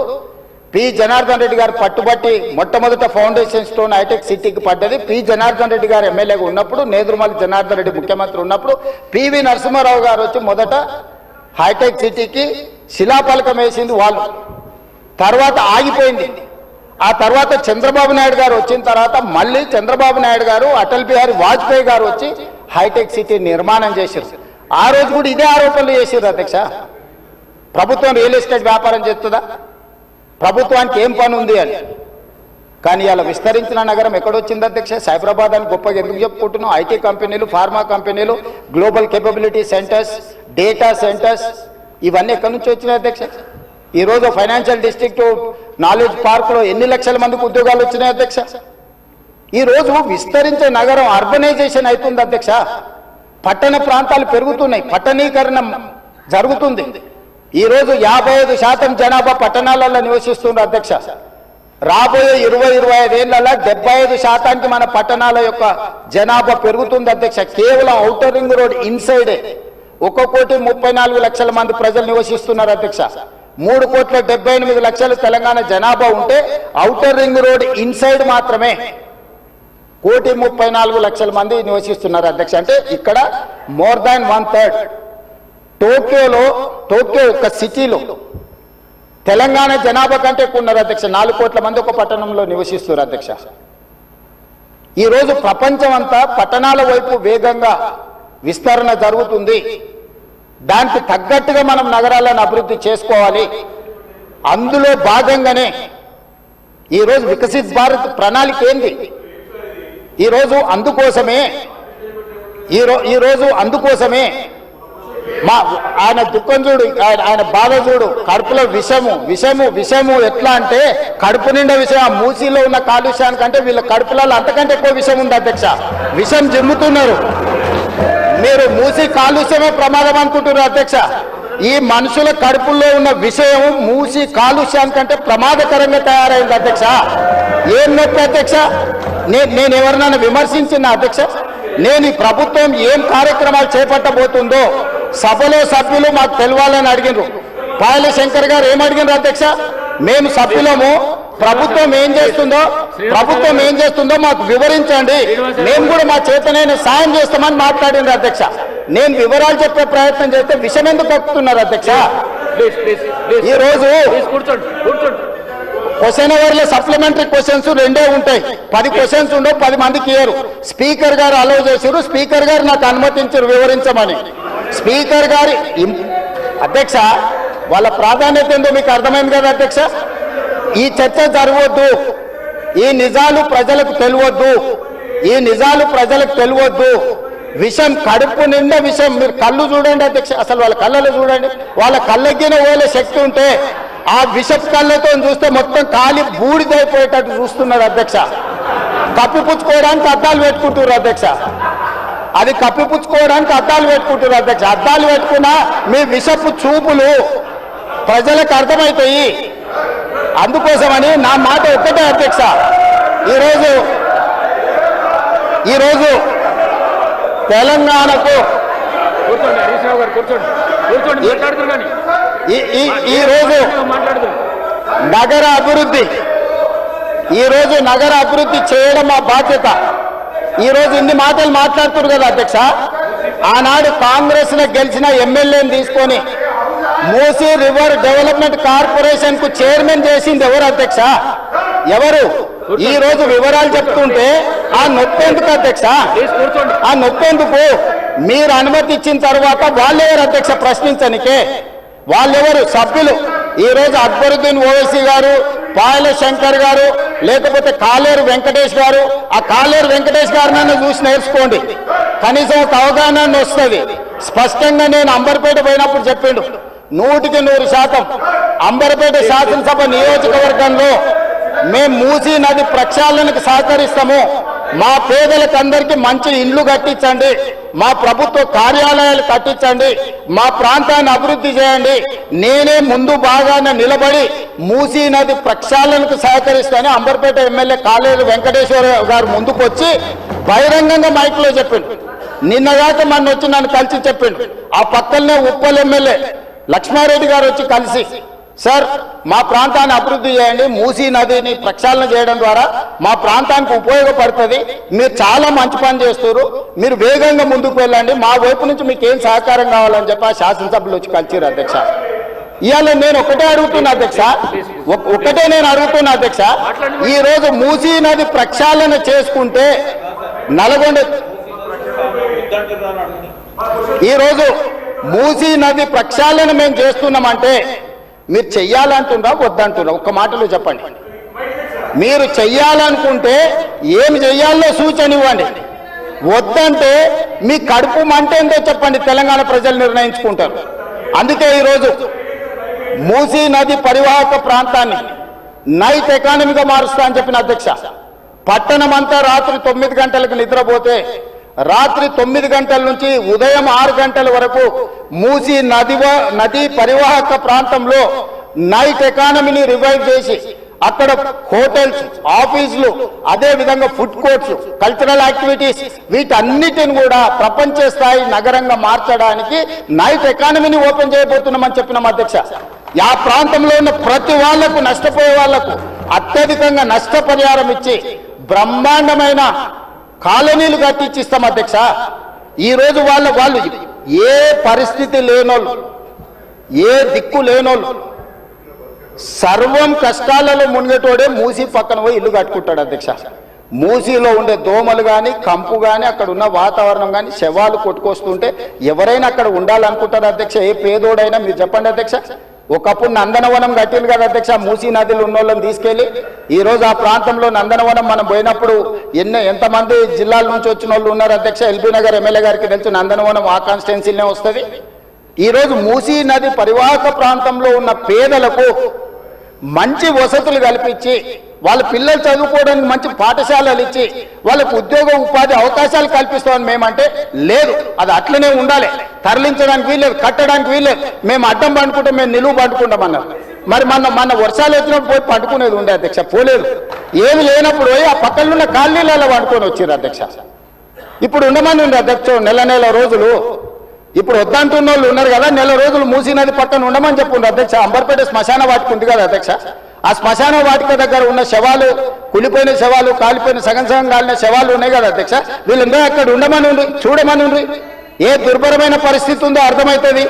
పి జనార్దన్ రెడ్డి గారు పట్టుబట్టి మొట్టమొదట ఫౌండేషన్ స్టోన్ హైటెక్ సిటీకి పడ్డది. పి జనార్దన్ రెడ్డి గారు ఎమ్మెల్యేగా ఉన్నప్పుడు, నేదురుమల్లి జనార్దన్ రెడ్డి ముఖ్యమంత్రి ఉన్నప్పుడు పివి నరసింహారావు గారు వచ్చి మొదట హైటెక్ సిటీకి శిలాఫలకం వేసింది వాళ్ళు. తర్వాత ఆగిపోయింది. ఆ తర్వాత చంద్రబాబు నాయుడు గారు వచ్చిన తర్వాత మళ్ళీ చంద్రబాబు నాయుడు గారు, అటల్ బిహారీ వాజ్పేయి గారు వచ్చి హైటెక్ సిటీ నిర్మాణం చేశారు. ఆ రోజు కూడా ఇదే ఆరోపణలు చేశారు అధ్యక్ష. ప్రభుత్వం రియల్ ఎస్టేట్ వ్యాపారం చేస్తుందా? ప్రభుత్వానికి ఏం పని ఉంది అని. కానీ ఇలా విస్తరించిన నగరం ఎక్కడొచ్చింది అధ్యక్ష? సైబరాబాద్ అని గొప్పగా ఎందుకు చెప్పుకుంటున్నాం? ఐటీ కంపెనీలు, ఫార్మా కంపెనీలు, global capability centres, data centres, ఇవన్నీ ఎక్కడి నుంచి వచ్చినాయి అధ్యక్ష? ఈరోజు ఫైనాన్షియల్ డిస్ట్రిక్ట్, నాలెడ్జ్ పార్క్లో ఎన్ని లక్షల మందికి ఉద్యోగాలు వచ్చినాయి అధ్యక్ష? ఈరోజు విస్తరించే నగరం అర్బనైజేషన్ అవుతుంది అధ్యక్ష. పట్టణ ప్రాంతాలు పెరుగుతున్నాయి, పట్టణీకరణ జరుగుతుంది. ఈరోజు 55% జనాభా పట్టణాలలో నివసిస్తున్నారు అధ్యక్ష. రాబోయే 20-25 ఏళ్లలో 75% మన పట్టణాల యొక్క జనాభా పెరుగుతుంది అధ్యక్ష. కేవలం ఔటర్ రింగ్ రోడ్ ఇన్సైడే 1,34,00,000 మంది ప్రజలు నివసిస్తున్నారు అధ్యక్ష. 3,78,00,000 తెలంగాణ జనాభా ఉంటే ఔటర్ రింగ్ రోడ్ ఇన్సైడ్ మాత్రమే 1,34,00,000 మంది నివసిస్తున్నారు అధ్యక్ష. అంటే ఇక్కడ మోర్ దాన్ 1/3. టోక్యో ఒక సిటీలో తెలంగాణ జనాభా కంటే ఎక్కువ ఉన్నారు అధ్యక్ష. 4 కోట్ల మంది ఒక పట్టణంలో నివసిస్తున్నారు అధ్యక్ష. ఈరోజు ప్రపంచం అంతా పట్టణాల వైపు వేగంగా విస్తరణ జరుగుతుంది. దానికి తగ్గట్టుగా మనం నగరాలను అభివృద్ధి చేసుకోవాలి. అందులో భాగంగానే ఈరోజు వికసిత్ భారత్ ప్రణాళిక ఏంది? ఈరోజు అందుకోసమే ఆయన దుఃఖం చూడు, ఆయన బాధ చూడు, కడుపులో విషము ఎట్లా అంటే కడుపు నిండా విషయం. మూసీలో ఉన్న కాలుష్యానికంటే వీళ్ళ కడుపులలో అంతకంటే ఎక్కువ విషం ఉంది అధ్యక్ష. విషం జిమ్ముతున్నారు. మీరు మూసీ కాలుష్యమే ప్రమాదం అనుకుంటున్నారు అధ్యక్ష. ఈ మనుషుల కడుపుల్లో ఉన్న విషయం మూసీ కాలుష్యానికంటే ప్రమాదకరంగా తయారైంది అధ్యక్ష. ఏం నొప్పి అధ్యక్ష? నేను ఎవరినైనా విమర్శించిన అధ్యక్ష? నేను ఈ ప్రభుత్వం ఏం కార్యక్రమాలు చేపట్టబోతుందో సభలో సభ్యులు మాకు తెలవాలని అడిగినారు. పాయల శంకర్ గారు ఏం అడిగినారు అధ్యక్ష? మేము సభ్యులము, ప్రభుత్వం ఏం చేస్తుందో మాకు వివరించండి, మేము కూడా మా చేతనైన సాయం చేస్తామని మాట్లాడినారు అధ్యక్ష. నేను వివరాలు చెప్పే ప్రయత్నం చేస్తే విషయం ఎందుకు కక్కుతున్నారు అధ్యక్ష? ఈరోజు క్వశ్చన్ అవర్లో సప్లిమెంటరీ క్వశ్చన్స్ 2 ఉంటాయి. 10 క్వశ్చన్స్ ఉండవు, 10 మందికి ఇయ్యరు. స్పీకర్ గారు అలౌ చేశారు, స్పీకర్ గారు నాకు అనుమతించారు వివరించమని. స్పీకర్ గారి అధ్యక్ష వాళ్ళ ప్రాధాన్యత ఏందో మీకు అర్థమైంది కదా అధ్యక్ష. ఈ చర్చ జరగవద్దు, ఈ నిజాలు ప్రజలకు తెలియవద్దు. విషం కడుపు నిండా విషం. మీరు కళ్ళు చూడండి అధ్యక్ష, అసలు వాళ్ళ కళ్ళలో చూడండి. వాళ్ళ కళ్ళగిన ఓలే శక్తి ఉంటే ఆ విషపు కళ్ళతో చూస్తే మొత్తం కాలి బూడిదైపోయేటట్టు చూస్తున్నారు అధ్యక్ష. కప్పిపుచ్చుకోవడానికి అద్దాలు పెట్టుకుంటున్నారు అధ్యక్ష. అద్దాలు పెట్టుకున్నా మీ విషపు చూపులు ప్రజలకు అర్థమవుతాయి. అందుకోసమని నా మాట ఒక్కటే అధ్యక్ష. ఈరోజు తెలంగాణకు ఈరోజు నగర అభివృద్ధి చేయడం మా బాధ్యత. ఈరోజు ఇన్ని మాటలు మాట్లాడుతున్నారు కదా అధ్యక్ష. ఆనాడు కాంగ్రెస్ గెలిచిన ఎమ్మెల్యేని తీసుకొని మూసీ రివర్ డెవలప్మెంట్ కార్పొరేషన్ కు చైర్మన్ చేసింది ఎవరు అధ్యక్ష? ఎవరు? ఈ రోజు వివరాలు చెప్తుంటే ఆ నొప్పెందుకు అధ్యక్ష? మీరు అనుమతి ఇచ్చిన తర్వాత వాళ్ళెవరు అధ్యక్ష ప్రశ్నించనికే? వాళ్ళెవరు సభ్యులు? ఈ రోజు అక్బరుద్దీన్ ఓవైసీ గారు, పాయల శంకర్ గారు, లేకపోతే కాలేరు వెంకటేష్ గారు. ఆ కాలేరు వెంకటేష్ గారినైనా చూసి నేర్చుకోండి, కనీసం ఒక అవగాహన వస్తుంది. స్పష్టంగా నేను అంబర్పేట పోయినప్పుడు చెప్పిండు, 100% అంబర్పేట శాసనసభ నియోజకవర్గంలో మేము మూసీ నది ప్రక్షాళనకు సహకరిస్తాము. మా పేదలకు అందరికీ మంచి ఇండ్లు కట్టించండి, మా ప్రభుత్వ కార్యాలయాలు కట్టించండి, మా ప్రాంతాన్ని అభివృద్ధి చేయండి. నేనే ముందు బాగానే నిలబడి మూసీ నది ప్రక్షాళనకు సహకరిస్తానని అంబర్పేట ఎమ్మెల్యే కాలేరు వెంకటేశ్వర గారు ముందుకు వచ్చి బహిరంగంగా మైక్లో చెప్పిండు. నిన్నగాక మొన్న వచ్చి నన్ను కలిసి చెప్పిండు. ఆ పక్కనే ఉప్పల్ ఎమ్మెల్యే లక్ష్మారెడ్డి గారు వచ్చి కలిసి, సార్ మా ప్రాంతాన్ని అభివృద్ధి చేయండి, మూసీ నదిని ప్రక్షాళన చేయడం ద్వారా మా ప్రాంతానికి ఉపయోగపడుతుంది, మీరు చాలా మంచి పని చేస్తారు, మీరు వేగంగా ముందుకు వెళ్ళండి, మా వైపు నుంచి మీకు ఏం సహకారం కావాలని చెప్పి ఆ శాసనసభ్యులు వచ్చి కలిసిరు అధ్యక్ష. ఇవాళ నేను ఒకటే అడుగుతున్నా అధ్యక్ష, ఈ రోజు మూసీ నది ప్రక్షాళన చేసుకుంటే నల్గొండ మూసీ నది ప్రక్షాళన మేము చేస్తున్నామంటే మీరు చెయ్యాలంటున్నా వద్దంటున్నా ఒక్క మాటలో చెప్పండి. మీరు చెయ్యాలనుకుంటే ఏం చెయ్యాలో సూచన ఇవ్వండి, వద్దంటే మీ కడుపు మంటేందో చెప్పండి, తెలంగాణ ప్రజలు నిర్ణయించుకుంటారు. అందుకే ఈరోజు మూసీ నది పరివాహక ప్రాంతాన్ని నైట్ ఎకానమీగా మారుస్తా అని చెప్పిన అధ్యక్ష. పట్టణం అంతా రాత్రి 9 గంటలకు నిద్రపోతే రాత్రి 9 గంటల నుంచి ఉదయం 6 గంటల వరకు మూసీ నది పరివాహక ప్రాంతంలో నైట్ ఎకానమీని రివైవ్ చేసి అక్కడ హోటల్స్, ఆఫీసులు, అదే విధంగా ఫుడ్ కోర్ట్స్, కల్చరల్ యాక్టివిటీస్ వీటన్నిటిని కూడా ప్రపంచ స్థాయి నగరంగా మార్చడానికి నైట్ ఎకానమీని ఓపెన్ చేయబోతున్నామని చెప్పినాం అధ్యక్ష. ఆ ప్రాంతంలో ఉన్న ప్రతి వాళ్లకు, నష్టపోయే వాళ్లకు అత్యధికంగా నష్టపరిహారం ఇచ్చి బ్రహ్మాండమైన కాలనీలు కట్టించిస్తాం అధ్యక్ష. ఈరోజు వాళ్ళు ఏ పరిస్థితి లేనోళ్ళు, ఏ దిక్కు లేనోళ్ళు, సర్వం కష్టాలలో మునిగేటోడే మూసీ పక్కన పోయి ఇల్లు కట్టుకుంటాడు అధ్యక్ష. మూసీలో ఉండే దోమలు కానీ, కంపు కానీ, అక్కడ ఉన్న వాతావరణం కానీ, శవాలు కొట్టుకొస్తుంటే ఎవరైనా అక్కడ ఉండాలనుకుంటారు అధ్యక్ష. ఏ పేదోడైనా మీరు చెప్పండి అధ్యక్ష. ఒకప్పుడు నందనవనం కట్టింది కదా అధ్యక్ష, మూసీ నదిలో ఉన్న వాళ్ళని తీసుకెళ్లి. ఈరోజు ఆ ప్రాంతంలో నందనవనం మనం పోయినప్పుడు ఎంతమంది జిల్లాల నుంచి వచ్చిన వాళ్ళు ఉన్నారు అధ్యక్ష. ఎల్బీ నగర్ ఎమ్మెల్యే గారికి తెలుసు, నందనవనం ఆ కాన్స్టిట్యున్సీనే వస్తుంది. ఈరోజు మూసీ నది పరివాహక ప్రాంతంలో ఉన్న పేదలకు మంచి వసతులు కల్పించి, వాళ్ళ పిల్లలు చదువుకోవడానికి మంచి పాఠశాలలు ఇచ్చి, వాళ్ళకు ఉద్యోగ ఉపాధి అవకాశాలు కల్పిస్తామని మేమంటే లేదు, అది అట్లనే ఉండాలి, తరలించడానికి వీల్లేదు, కట్టడానికి వీల్లేదు, మేము అడ్డం పండుకుంటాం, మేము నిలువు పండుకుంటామన్నారు. మరి మన వర్షాలు వచ్చినప్పుడు పోయి పండుకునేది ఉండే అధ్యక్ష, పోలేదు. ఏమి లేనప్పుడు పోయి ఆ పక్కన ఉన్న కాలనీలలో పండుకొని వచ్చారు అధ్యక్ష. ఇప్పుడు ఉండమని ఉంది అధ్యక్ష నెల రోజులు. ఇప్పుడు వద్దంటున్న వాళ్ళు ఉన్నారు కదా, నెల రోజులు మూసీ నది పక్కన ఉండమని చెప్పుండ్రు అధ్యక్ష. అంబర్పేట శ్మశాన వాటిక ఉంది కదా అధ్యక్ష, ఆ శ్మశాన వాటిక దగ్గర ఉన్న శవాలు, కులిపోయిన శవాలు, కాలిపోయిన సగం కాలిన శవాలు ఉన్నాయి కదా అధ్యక్ష, వీళ్ళందరూ అక్కడ ఉండమని ఉండి, చూడమని ఉండి. ఏ దుర్భరమైన పరిస్థితి ఉందో అర్థమవుతుంది,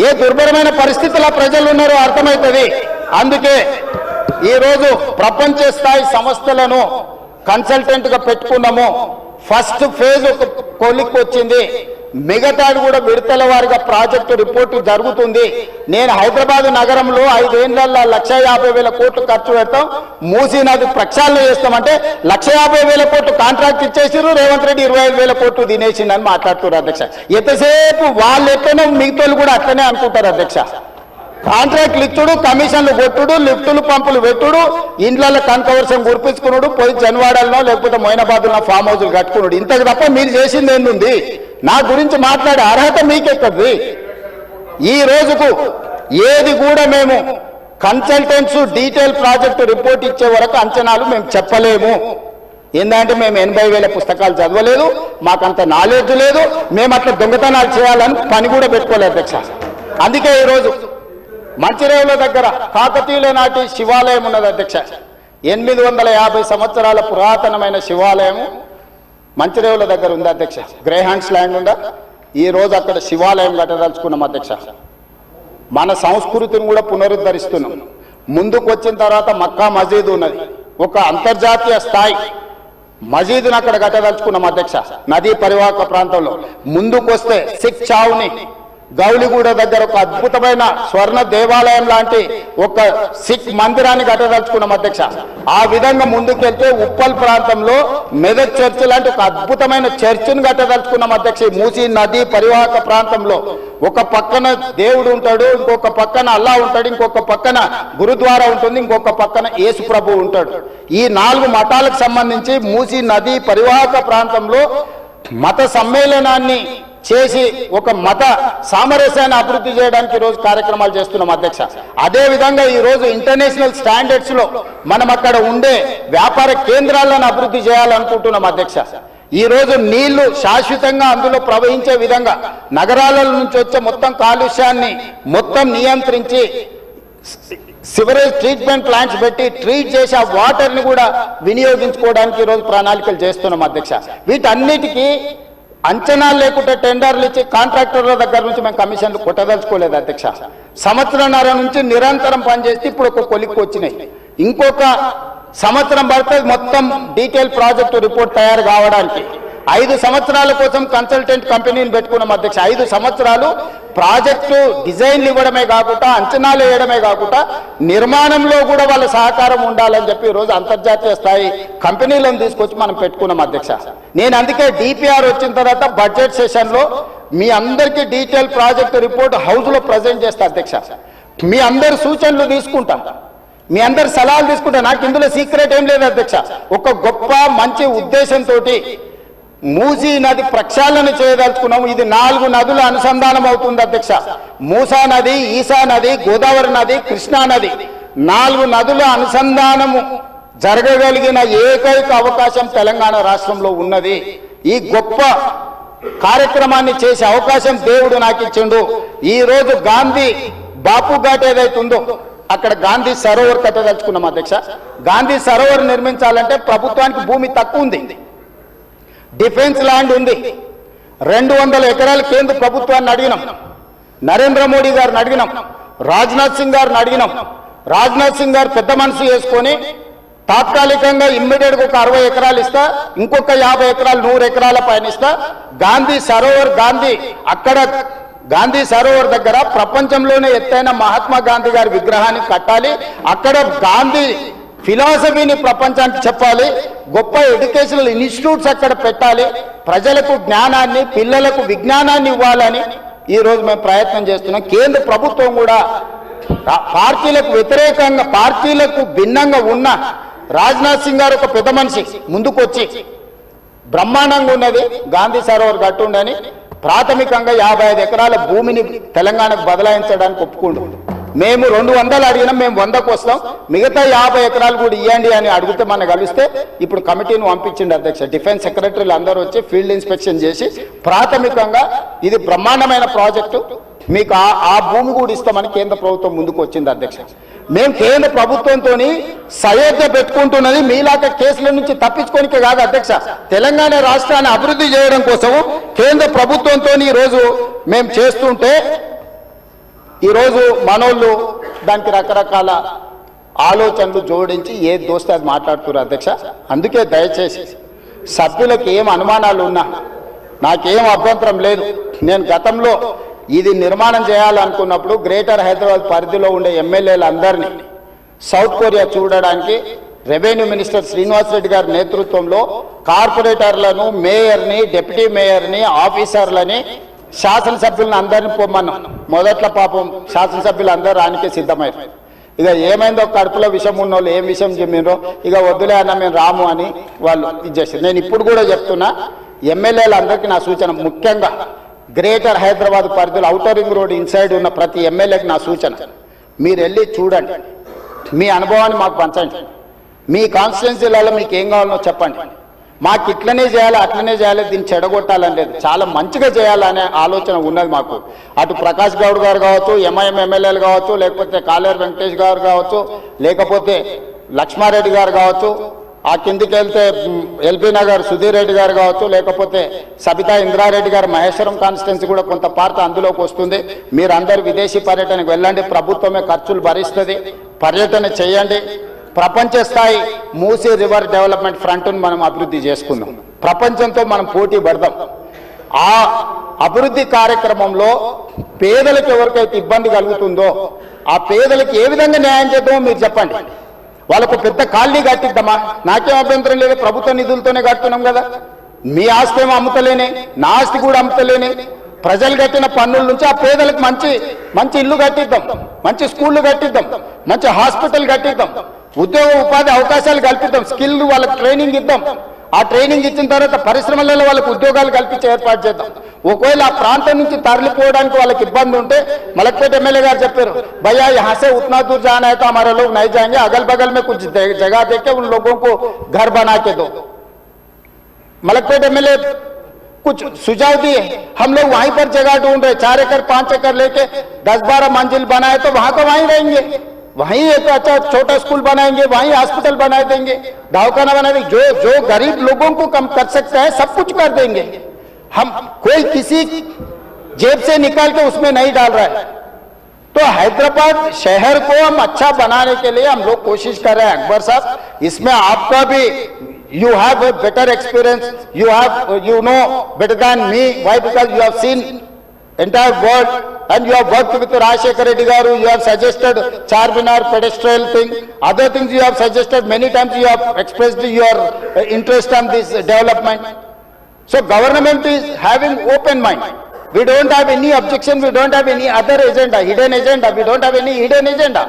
ఏ దుర్భరమైన పరిస్థితుల్లో ప్రజలు ఉన్నారో అర్థమవుతుంది. అందుకే ఈరోజు ప్రపంచ స్థాయి సంస్థలను కన్సల్టెంట్ గా పెట్టుకున్నాము. ఫస్ట్ ఫేజ్ ఒక కొలిక్కి వచ్చింది, మిగతాది కూడా విడతల వారిగా ప్రాజెక్టు రిపోర్టు జరుగుతుంది. నేను హైదరాబాద్ నగరంలో 5 ఏళ్లలో 1,50,000 కోట్లు ఖర్చు పెడతాం, మూసీ నది ప్రక్షాళన చేస్తామంటే 1,50,000 కోట్లు కాంట్రాక్ట్ ఇచ్చేసారు. రేవంత్ రెడ్డి 25,000 కోట్లు తినేసిందని మాట్లాడుతున్నారు అధ్యక్ష. ఎంతసేపు వాళ్ళు ఎట్లనో మిగతాలు కూడా అట్లనే అనుకుంటారు అధ్యక్ష. కాంట్రాక్ట్లు ఇచ్చుడు, కమిషన్లు కొట్టుడు, లిఫ్టులు పంపులు పెట్టుడు, ఇండ్లలో కనకవర్షం కురిపించుకున్నాడు, పోయి జన్వాడల్లో లేకపోతే మొయినాబాద్లో ఫామ్ హౌస్లు కట్టుకున్నాడు. ఇంతకు తప్ప మీరు చేసింది ఏంది? నా గురించి మాట్లాడే అర్హత మీకెక్కది? ఈ రోజుకు ఏది కూడా మేము కన్సల్టెంట్స్ డీటెయిల్ ప్రాజెక్టు రిపోర్ట్ ఇచ్చే వరకు అంచనాలు మేము చెప్పలేము. ఏంటంటే మేము 80,000 పుస్తకాలు చదవలేదు, మాకంత నాలెడ్జ్ లేదు, మేము అట్లా దొంగతనాలు చేయాలని పని కూడా పెట్టుకోలేదు అధ్యక్ష. అందుకే ఈరోజు మంచిరేవుల దగ్గర కాకతీయుల నాటి శివాలయం ఉన్నది అధ్యక్ష. 850 సంవత్సరాల పురాతనమైన శివాలయము మంచిరేవుల దగ్గర ఉంది అధ్యక్ష. గ్రేహాండ్స్ ల్యాండ్ ఉందా, ఈ రోజు అక్కడ శివాలయం కట్టదలుచుకున్నాం అధ్యక్ష. మన సంస్కృతిని కూడా పునరుద్ధరిస్తున్నాం. ముందుకు వచ్చిన తర్వాత మక్కా మసీదు ఉన్నది, ఒక అంతర్జాతీయ స్థాయి మసీదును అక్కడ కట్టదలుచుకున్నాం అధ్యక్ష. నదీ పరివాహక ప్రాంతంలో ముందుకు వస్తే సిక్ చావుని గౌలిగూడ దగ్గర ఒక అద్భుతమైన స్వర్ణ దేవాలయం లాంటి ఒక సిక్ మందిరాన్ని కట్టదలుచుకున్నాం అధ్యక్ష. ఆ విధంగా ముందుకెళ్తే ఉప్పల్ ప్రాంతంలో మెదక్ చర్చ్ లాంటి ఒక అద్భుతమైన చర్చిని కట్టదలుచుకున్నాం అధ్యక్ష. మూసీ నది పరివాహక ప్రాంతంలో ఒక పక్కన దేవుడు ఉంటాడు, ఇంకొక పక్కన అల్లా ఉంటాడు, ఇంకొక పక్కన గురుద్వారా ఉంటుంది, ఇంకొక పక్కన యేసు ప్రభు ఉంటాడు. ఈ 4 మతాలకు సంబంధించి మూసీ నది పరివాహక ప్రాంతంలో మత సమ్మేళనాన్ని చేసి ఒక మత సామరస్యాన్ని అభివృద్ధి చేయడానికి ఈరోజు కార్యక్రమాలు చేస్తున్నాం అధ్యక్ష. అదే విధంగా ఈరోజు ఇంటర్నేషనల్ స్టాండర్డ్స్ లో మనం అక్కడ ఉండే వ్యాపార కేంద్రాలను అభివృద్ధి చేయాలనుకుంటున్నాం అధ్యక్ష. ఈ రోజు నీళ్లు శాశ్వతంగా అందులో ప్రవహించే విధంగా నగరాల నుంచి వచ్చే మొత్తం కాలుష్యాన్ని మొత్తం నియంత్రించి సివరేజ్ ట్రీట్మెంట్ ప్లాంట్స్ పెట్టి ట్రీట్ చేసి ఆ వాటర్ ని కూడా వినియోగించుకోవడానికి ఈరోజు ప్రణాళికలు చేస్తున్నాం అధ్యక్ష. వీటన్నిటికీ అంచనాలు లేకుంటే టెండర్లు ఇచ్చి కాంట్రాక్టర్ల దగ్గర నుంచి మేము కమిషన్లు కొట్టదలుచుకోలేదు అధ్యక్ష. సంవత్సరంన్నర నుంచి నిరంతరం పనిచేస్తే ఇప్పుడు ఒక కొలిక్కి వచ్చినాయి. ఇంకొక సంవత్సరం పడుతుంది మొత్తం డీటెయిల్ ప్రాజెక్టు రిపోర్ట్ తయారు కావడానికి. 5 సంవత్సరాల కోసం కన్సల్టెంట్ కంపెనీని పెట్టుకున్నాం అధ్యక్ష. 5 సంవత్సరాలు ప్రాజెక్టు డిజైన్లు ఇవ్వడమే కాకుండా అంచనాలు వేయడమే కాకుండా నిర్మాణంలో కూడా వాళ్ళ సహకారం ఉండాలని చెప్పి ఈరోజు అంతర్జాతీయ స్థాయి కంపెనీలను తీసుకొచ్చి మనం పెట్టుకున్నాం అధ్యక్ష. నేను అందుకే డిపిఆర్ వచ్చిన తర్వాత బడ్జెట్ సెషన్లో మీ అందరికీ డీటెయిల్ ప్రాజెక్టు రిపోర్ట్ హౌస్లో ప్రజెంట్ చేస్తా అధ్యక్ష. మీ అందరి సూచనలు తీసుకుంటా, మీ అందరి సలహాలు తీసుకుంటా. నాకు ఇందులో సీక్రెట్ ఏం లేదు అధ్యక్ష. ఒక గొప్ప మంచి ఉద్దేశంతో మూసీ నది ప్రక్షాళన చేయదలుచుకున్నాము. ఇది 4 నదుల అనుసంధానం అవుతుంది అధ్యక్ష. మూసా నది, ఈసా నది, గోదావరి నది, కృష్ణా నది, 4 నదుల అనుసంధానము జరగగలిగిన ఏకైక అవకాశం తెలంగాణ రాష్ట్రంలో ఉన్నది. ఈ గొప్ప కార్యక్రమాన్ని చేసే అవకాశం దేవుడు నాకు ఇచ్చిండు. ఈ రోజు గాంధీ బాపు ఘాట్ ఏదైతే ఉందో అక్కడ గాంధీ సరోవర్ కట్టదలుచుకున్నాం అధ్యక్ష. గాంధీ సరోవర్ నిర్మించాలంటే ప్రభుత్వానికి భూమి తక్కువ ఉంది, డిఫెన్స్ ల్యాండ్ ఉంది. 200 ఎకరాలు కేంద్ర ప్రభుత్వాన్ని అడిగినాం, నరేంద్ర మోడీ గారిని అడిగినాం, రాజ్నాథ్ సింగ్ గారిని అడిగినాం. రాజ్నాథ్ సింగ్ గారు పెద్ద మనసు చేసుకొని తాత్కాలికంగా ఇమ్మీడియట్గా ఒక 60 ఎకరాలు ఇస్తా, ఇంకొక 50 ఎకరాలు 100 ఎకరాల పైన ఇస్తా. గాంధీ సరోవర్ అక్కడ గాంధీ సరోవర్ దగ్గర ప్రపంచంలోనే ఎత్తైన మహాత్మా గాంధీ గారి విగ్రహాన్ని కట్టాలి. అక్కడ గాంధీ ఫిలాసఫీని ప్రపంచానికి చెప్పాలి. గొప్ప ఎడ్యుకేషనల్ ఇన్స్టిట్యూట్స్ అక్కడ పెట్టాలి. ప్రజలకు జ్ఞానాన్ని, పిల్లలకు విజ్ఞానాన్ని ఇవ్వాలని ఈరోజు మేము ప్రయత్నం చేస్తున్నాం. కేంద్ర ప్రభుత్వం కూడా పార్టీలకు వ్యతిరేకంగా, పార్టీలకు భిన్నంగా ఉన్న రాజ్నాథ్ సింగ్ గారు ఒక పెద్ద మనిషి ముందుకొచ్చి బ్రహ్మాండంగా ఉన్నది గాంధీ సరోవర్ కట్టుండని ప్రాథమికంగా 55 ఎకరాల భూమిని తెలంగాణకు బదలాయించడానికి ఒప్పుకుండు. మేము 200 అడిగినాం, మేము 100కు వస్తాం, మిగతా 50 ఎకరాలు కూడా ఇవ్వండి అని అడిగితే మనం కలిస్తే ఇప్పుడు కమిటీని పంపించింది అధ్యక్ష. డిఫెన్స్ సెక్రటరీలు అందరూ వచ్చి ఫీల్డ్ ఇన్స్పెక్షన్ చేసి ప్రాథమికంగా ఇది బ్రహ్మాండమైన ప్రాజెక్టు, మీకు ఆ భూమి కూడా ఇస్తామని కేంద్ర ప్రభుత్వం ముందుకు వచ్చింది అధ్యక్ష. మేము కేంద్ర ప్రభుత్వంతో సయోధ్య పెట్టుకుంటున్నది మీలాగా కేసుల నుంచి తప్పించుకోనికే కాదు అధ్యక్ష, తెలంగాణ రాష్ట్రాన్ని అభివృద్ధి చేయడం కోసం కేంద్ర ప్రభుత్వంతో ఈరోజు మేము చేస్తుంటే ఈరోజు మనోళ్ళు దానికి రకరకాల ఆలోచనలు జోడించి ఏది దోస్తే అది మాట్లాడుతున్నారు అధ్యక్ష. అందుకే దయచేసి సభ్యులకు ఏం అనుమానాలు ఉన్నా నాకేం అభ్యంతరం లేదు. నేను గతంలో ఇది నిర్మాణం చేయాలనుకున్నప్పుడు గ్రేటర్ హైదరాబాద్ పరిధిలో ఉండే ఎమ్మెల్యేలందరినీ సౌత్ కొరియా చూడడానికి రెవెన్యూ మినిస్టర్ శ్రీనివాస్ రెడ్డి గారి నేతృత్వంలో కార్పొరేటర్లను, మేయర్ని, డిప్యూటీ మేయర్ని, ఆఫీసర్లని, శాసనసభ్యులను అందరినీ పొమ్మన్నాం. మొదట్లో పాపం శాసనసభ్యులు అందరూ రానికే సిద్ధమయ్యారు. ఇక ఏమైందో కడుపులో విషం ఉన్న వాళ్ళు ఏం విషయం చెప్పినరో ఇక వద్దులే అన్న మేము రాము అని వాళ్ళు ఇచ్చేసారు. నేను ఇప్పుడు కూడా చెప్తున్నా, ఎమ్మెల్యేలందరికీ నా సూచన, ముఖ్యంగా గ్రేటర్ హైదరాబాద్ పరిధిలో ఔటర్ రింగ్ రోడ్ ఇన్సైడ్ ఉన్న ప్రతి ఎమ్మెల్యేకి నా సూచన, మీరు వెళ్ళి చూడండి, మీ అనుభవాన్ని మాకు పంచండి, మీ కాన్స్టిట్యున్సీలలో మీకు ఏం కావాలనో చెప్పండి. మాకు ఇట్లనే చేయాలి, అట్లనే చేయాలి, దీన్ని చెడగొట్టాలని లేదు, చాలా మంచిగా చేయాలనే ఆలోచన ఉన్నది మాకు. అటు ప్రకాష్ గౌడ్ గారు కావచ్చు, ఎంఐఎం ఎమ్మెల్యేలు కావచ్చు, లేకపోతే కాలేరు వెంకటేష్ గారు కావచ్చు, లేకపోతే లక్ష్మారెడ్డి గారు కావచ్చు, ఆ కిందికి వెళ్తే ఎల్బీ నగర్ సుధీర్ రెడ్డి గారు కావచ్చు, లేకపోతే సబితా ఇంద్రారెడ్డి గారు మహేశ్వరం కాన్స్టిట్యున్సీ కూడా కొంత పార్ట్ అందులోకి వస్తుంది. మీరందరూ విదేశీ పర్యటనకు వెళ్ళండి, ప్రభుత్వమే ఖర్చులు భరిస్తుంది, పర్యటన చేయండి. ప్రపంచ స్థాయి మూసీ రివర్ డెవలప్మెంట్ ఫ్రంట్ను మనం అభివృద్ధి చేసుకుందాం, ప్రపంచంతో మనం పోటీ పడదాం. ఆ అభివృద్ధి కార్యక్రమంలో పేదలకు ఎవరికైతే ఇబ్బంది కలుగుతుందో ఆ పేదలకు ఏ విధంగా న్యాయం చేద్దామో మీరు చెప్పండి. వాళ్ళకు పెద్ద కాలనీ కట్టిద్దామా, నాకేం అభ్యంతరం లేదు, ప్రభుత్వ నిధులతోనే కట్టున్నాం కదా. మీ ఆస్తి ఏమో అమ్ముతలేనే, నా ఆస్తి కూడా అమ్ముతలేనే, ప్రజలు కట్టిన పన్నుల నుంచి ఆ పేదలకు మంచి మంచి ఇల్లు కట్టిద్దాం, మంచి స్కూళ్ళు కట్టిద్దాం, మంచి హాస్పిటల్ కట్టిద్దాం, ఉద్యోగ ఉపాధి అవకాశాలు కల్పిద్దాం, స్కిల్ వాళ్ళకి ట్రైనింగ్ ఇద్దాం. ఆ ట్రైనింగ్ ఇచ్చిన తర్వాత పరిశ్రమలలో వాళ్ళకి ఉద్యోగాలు కల్పించి ఏర్పాటు చేద్దాం. ఒకవేళ ఆ ప్రాంతం నుంచి తరలిపోవడానికి వాళ్ళకి ఇబ్బంది ఉంటే మలక్పేట ఎమ్మెల్యే గారు చెప్పారు, भैया यहाँ से उतना दूर जाना है तो हमारे लोग नहीं जाएंगे, अगल बगल में कुछ जगह देके उन लोगों को घर बना के दो। मलकपेट एमएलए कुछ सुझाव दिए, हम लोग वहीं पर जगह ढूंढ रहे, 4 एकड़ 5 एकड़ लेके 10-12 मंजिल बनाए तो वहां को वहीं रहेंगे, वहीं एक अच्छा छोटा स्कूल बनाएंगे, वहीं हॉस्पिटल बना देंगे, दवाखाना बना देंगे, जो गरीब लोगों को कम कर सकता है सब कुछ कर देंगे। हम कोई किसी जेब से निकाल के उसमें नहीं डाल रहा है। तो हैदराबाद शहर को हम अच्छा बनाने के लिए हम लोग कोशिश कर रहे हैं। अकबर साहब, इसमें आपका भी you have a better experience, you know better than me, why? Because you have seen entire world, and you have worked with Rajshekar Reddy Garu, you have suggested Charminar pedestal thing, other things you have suggested, many times you have expressed your interest on this development. So government is having open mind. We don't have any objection, we don't have any other agenda, hidden agenda, we don't have any hidden agenda.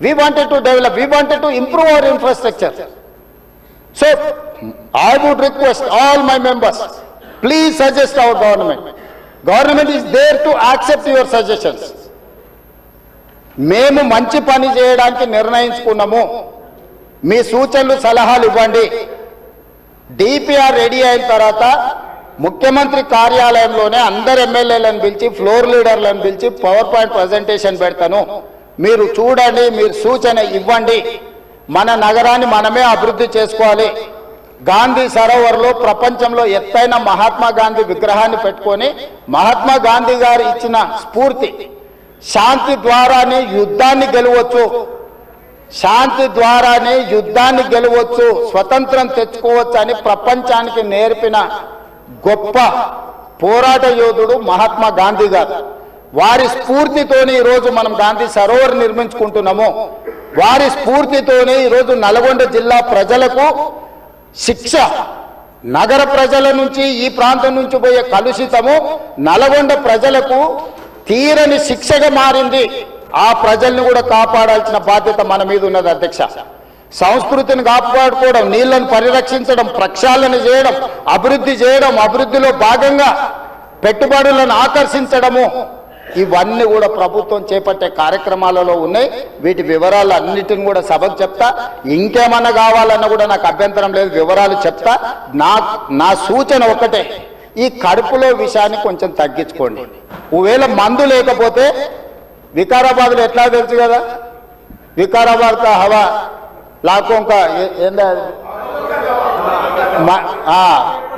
We wanted to develop, we wanted to improve our infrastructure. So I would request all my members, please suggest our government. Government is there to accept your suggestions. మేము మంచి పని చేయడానికి నిర్ణయించుకున్నాము, మీ సూచనలు సలహాలు ఇవ్వండి. DPR ready అయిన తర్వాత ముఖ్యమంత్రి కార్యాలయంలోనే అందరు ఎమ్మెల్యేలను పిలిచి, ఫ్లోర్ లీడర్లను పిలిచి పవర్ పాయింట్ ప్రజెంటేషన్ పెడతాను, మీరు చూడండి, మీరు సూచన ఇవ్వండి. మన నగరాన్ని మనమే అభివృద్ధి చేసుకోవాలి. గాంధీ సరోవర్లో ప్రపంచంలో ఎత్తైన మహాత్మా గాంధీ విగ్రహాన్ని పెట్టుకొని, మహాత్మా గాంధీ గారు ఇచ్చిన స్ఫూర్తి, శాంతి ద్వారానే యుద్ధాన్ని గెలవచ్చు, శాంతి ద్వారానే యుద్ధాన్ని గెలవచ్చు, స్వతంత్రం తెచ్చుకోవచ్చు అని ప్రపంచానికి నేర్పిన గొప్ప పోరాట యోధుడు మహాత్మా గాంధీ గారు. వారి స్ఫూర్తితోనే ఈరోజు మనం గాంధీ సరోవర్ నిర్మించుకుంటున్నాము. వారి స్ఫూర్తితోనే ఈరోజు నల్గొండ జిల్లా ప్రజలకు శిక్ష, నగర ప్రజల నుంచి ఈ ప్రాంతం నుంచి పోయే కలుషితము నల్గొండ ప్రజలకు తీరని శిక్షగా మారింది. ఆ ప్రజల్ని కూడా కాపాడాల్సిన బాధ్యత మన మీద ఉన్నది అధ్యక్ష. సంస్కృతిని కాపాడుకోవడం, నీళ్లను పరిరక్షించడం, ప్రక్షాళన చేయడం, అభివృద్ధి చేయడం, అభివృద్ధిలో భాగంగా పెట్టుబడులను ఆకర్షించడము, ఇవన్నీ కూడా ప్రభుత్వం చేపట్టే కార్యక్రమాలలో ఉన్నాయి. వీటి వివరాలు అన్నిటిని కూడా సభకు చెప్తా. ఇంకేమన్నా కావాలన్నా కూడా నాకు అభ్యంతరం లేదు, వివరాలు చెప్తా. నా సూచన ఒకటే, ఈ కడుపులో విషయాన్ని కొంచెం తగ్గించుకోండి. ఒకవేళ మందు లేకపోతే వికారాబాద్లో ఎట్లా తెలుసు కదా, వికారాబాద్ కా హవా लाखों का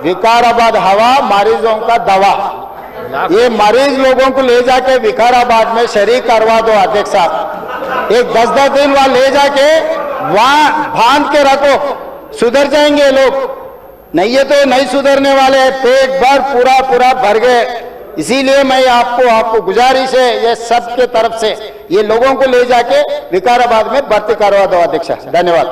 विकाराबाद हवा मरीजों का दवा, ये मरीज लोगों को ले जाके विकाराबाद में शरीक करवा दो अध्यक्ष साहब. एक 10-10 दिन वहां ले जाके वहां बांध के रखो, सुधर जाएंगे लोग. नहीं ये तो नहीं सुधरने वाले हैं, पेट भर पूरा भर गए. इसीलिए मैं आपको गुजारिश है, ये सबके तरफ से, ये लोगों को ले जाके विकाराबाद में भर्ती करवा दो अध्यक्ष. धन्यवाद.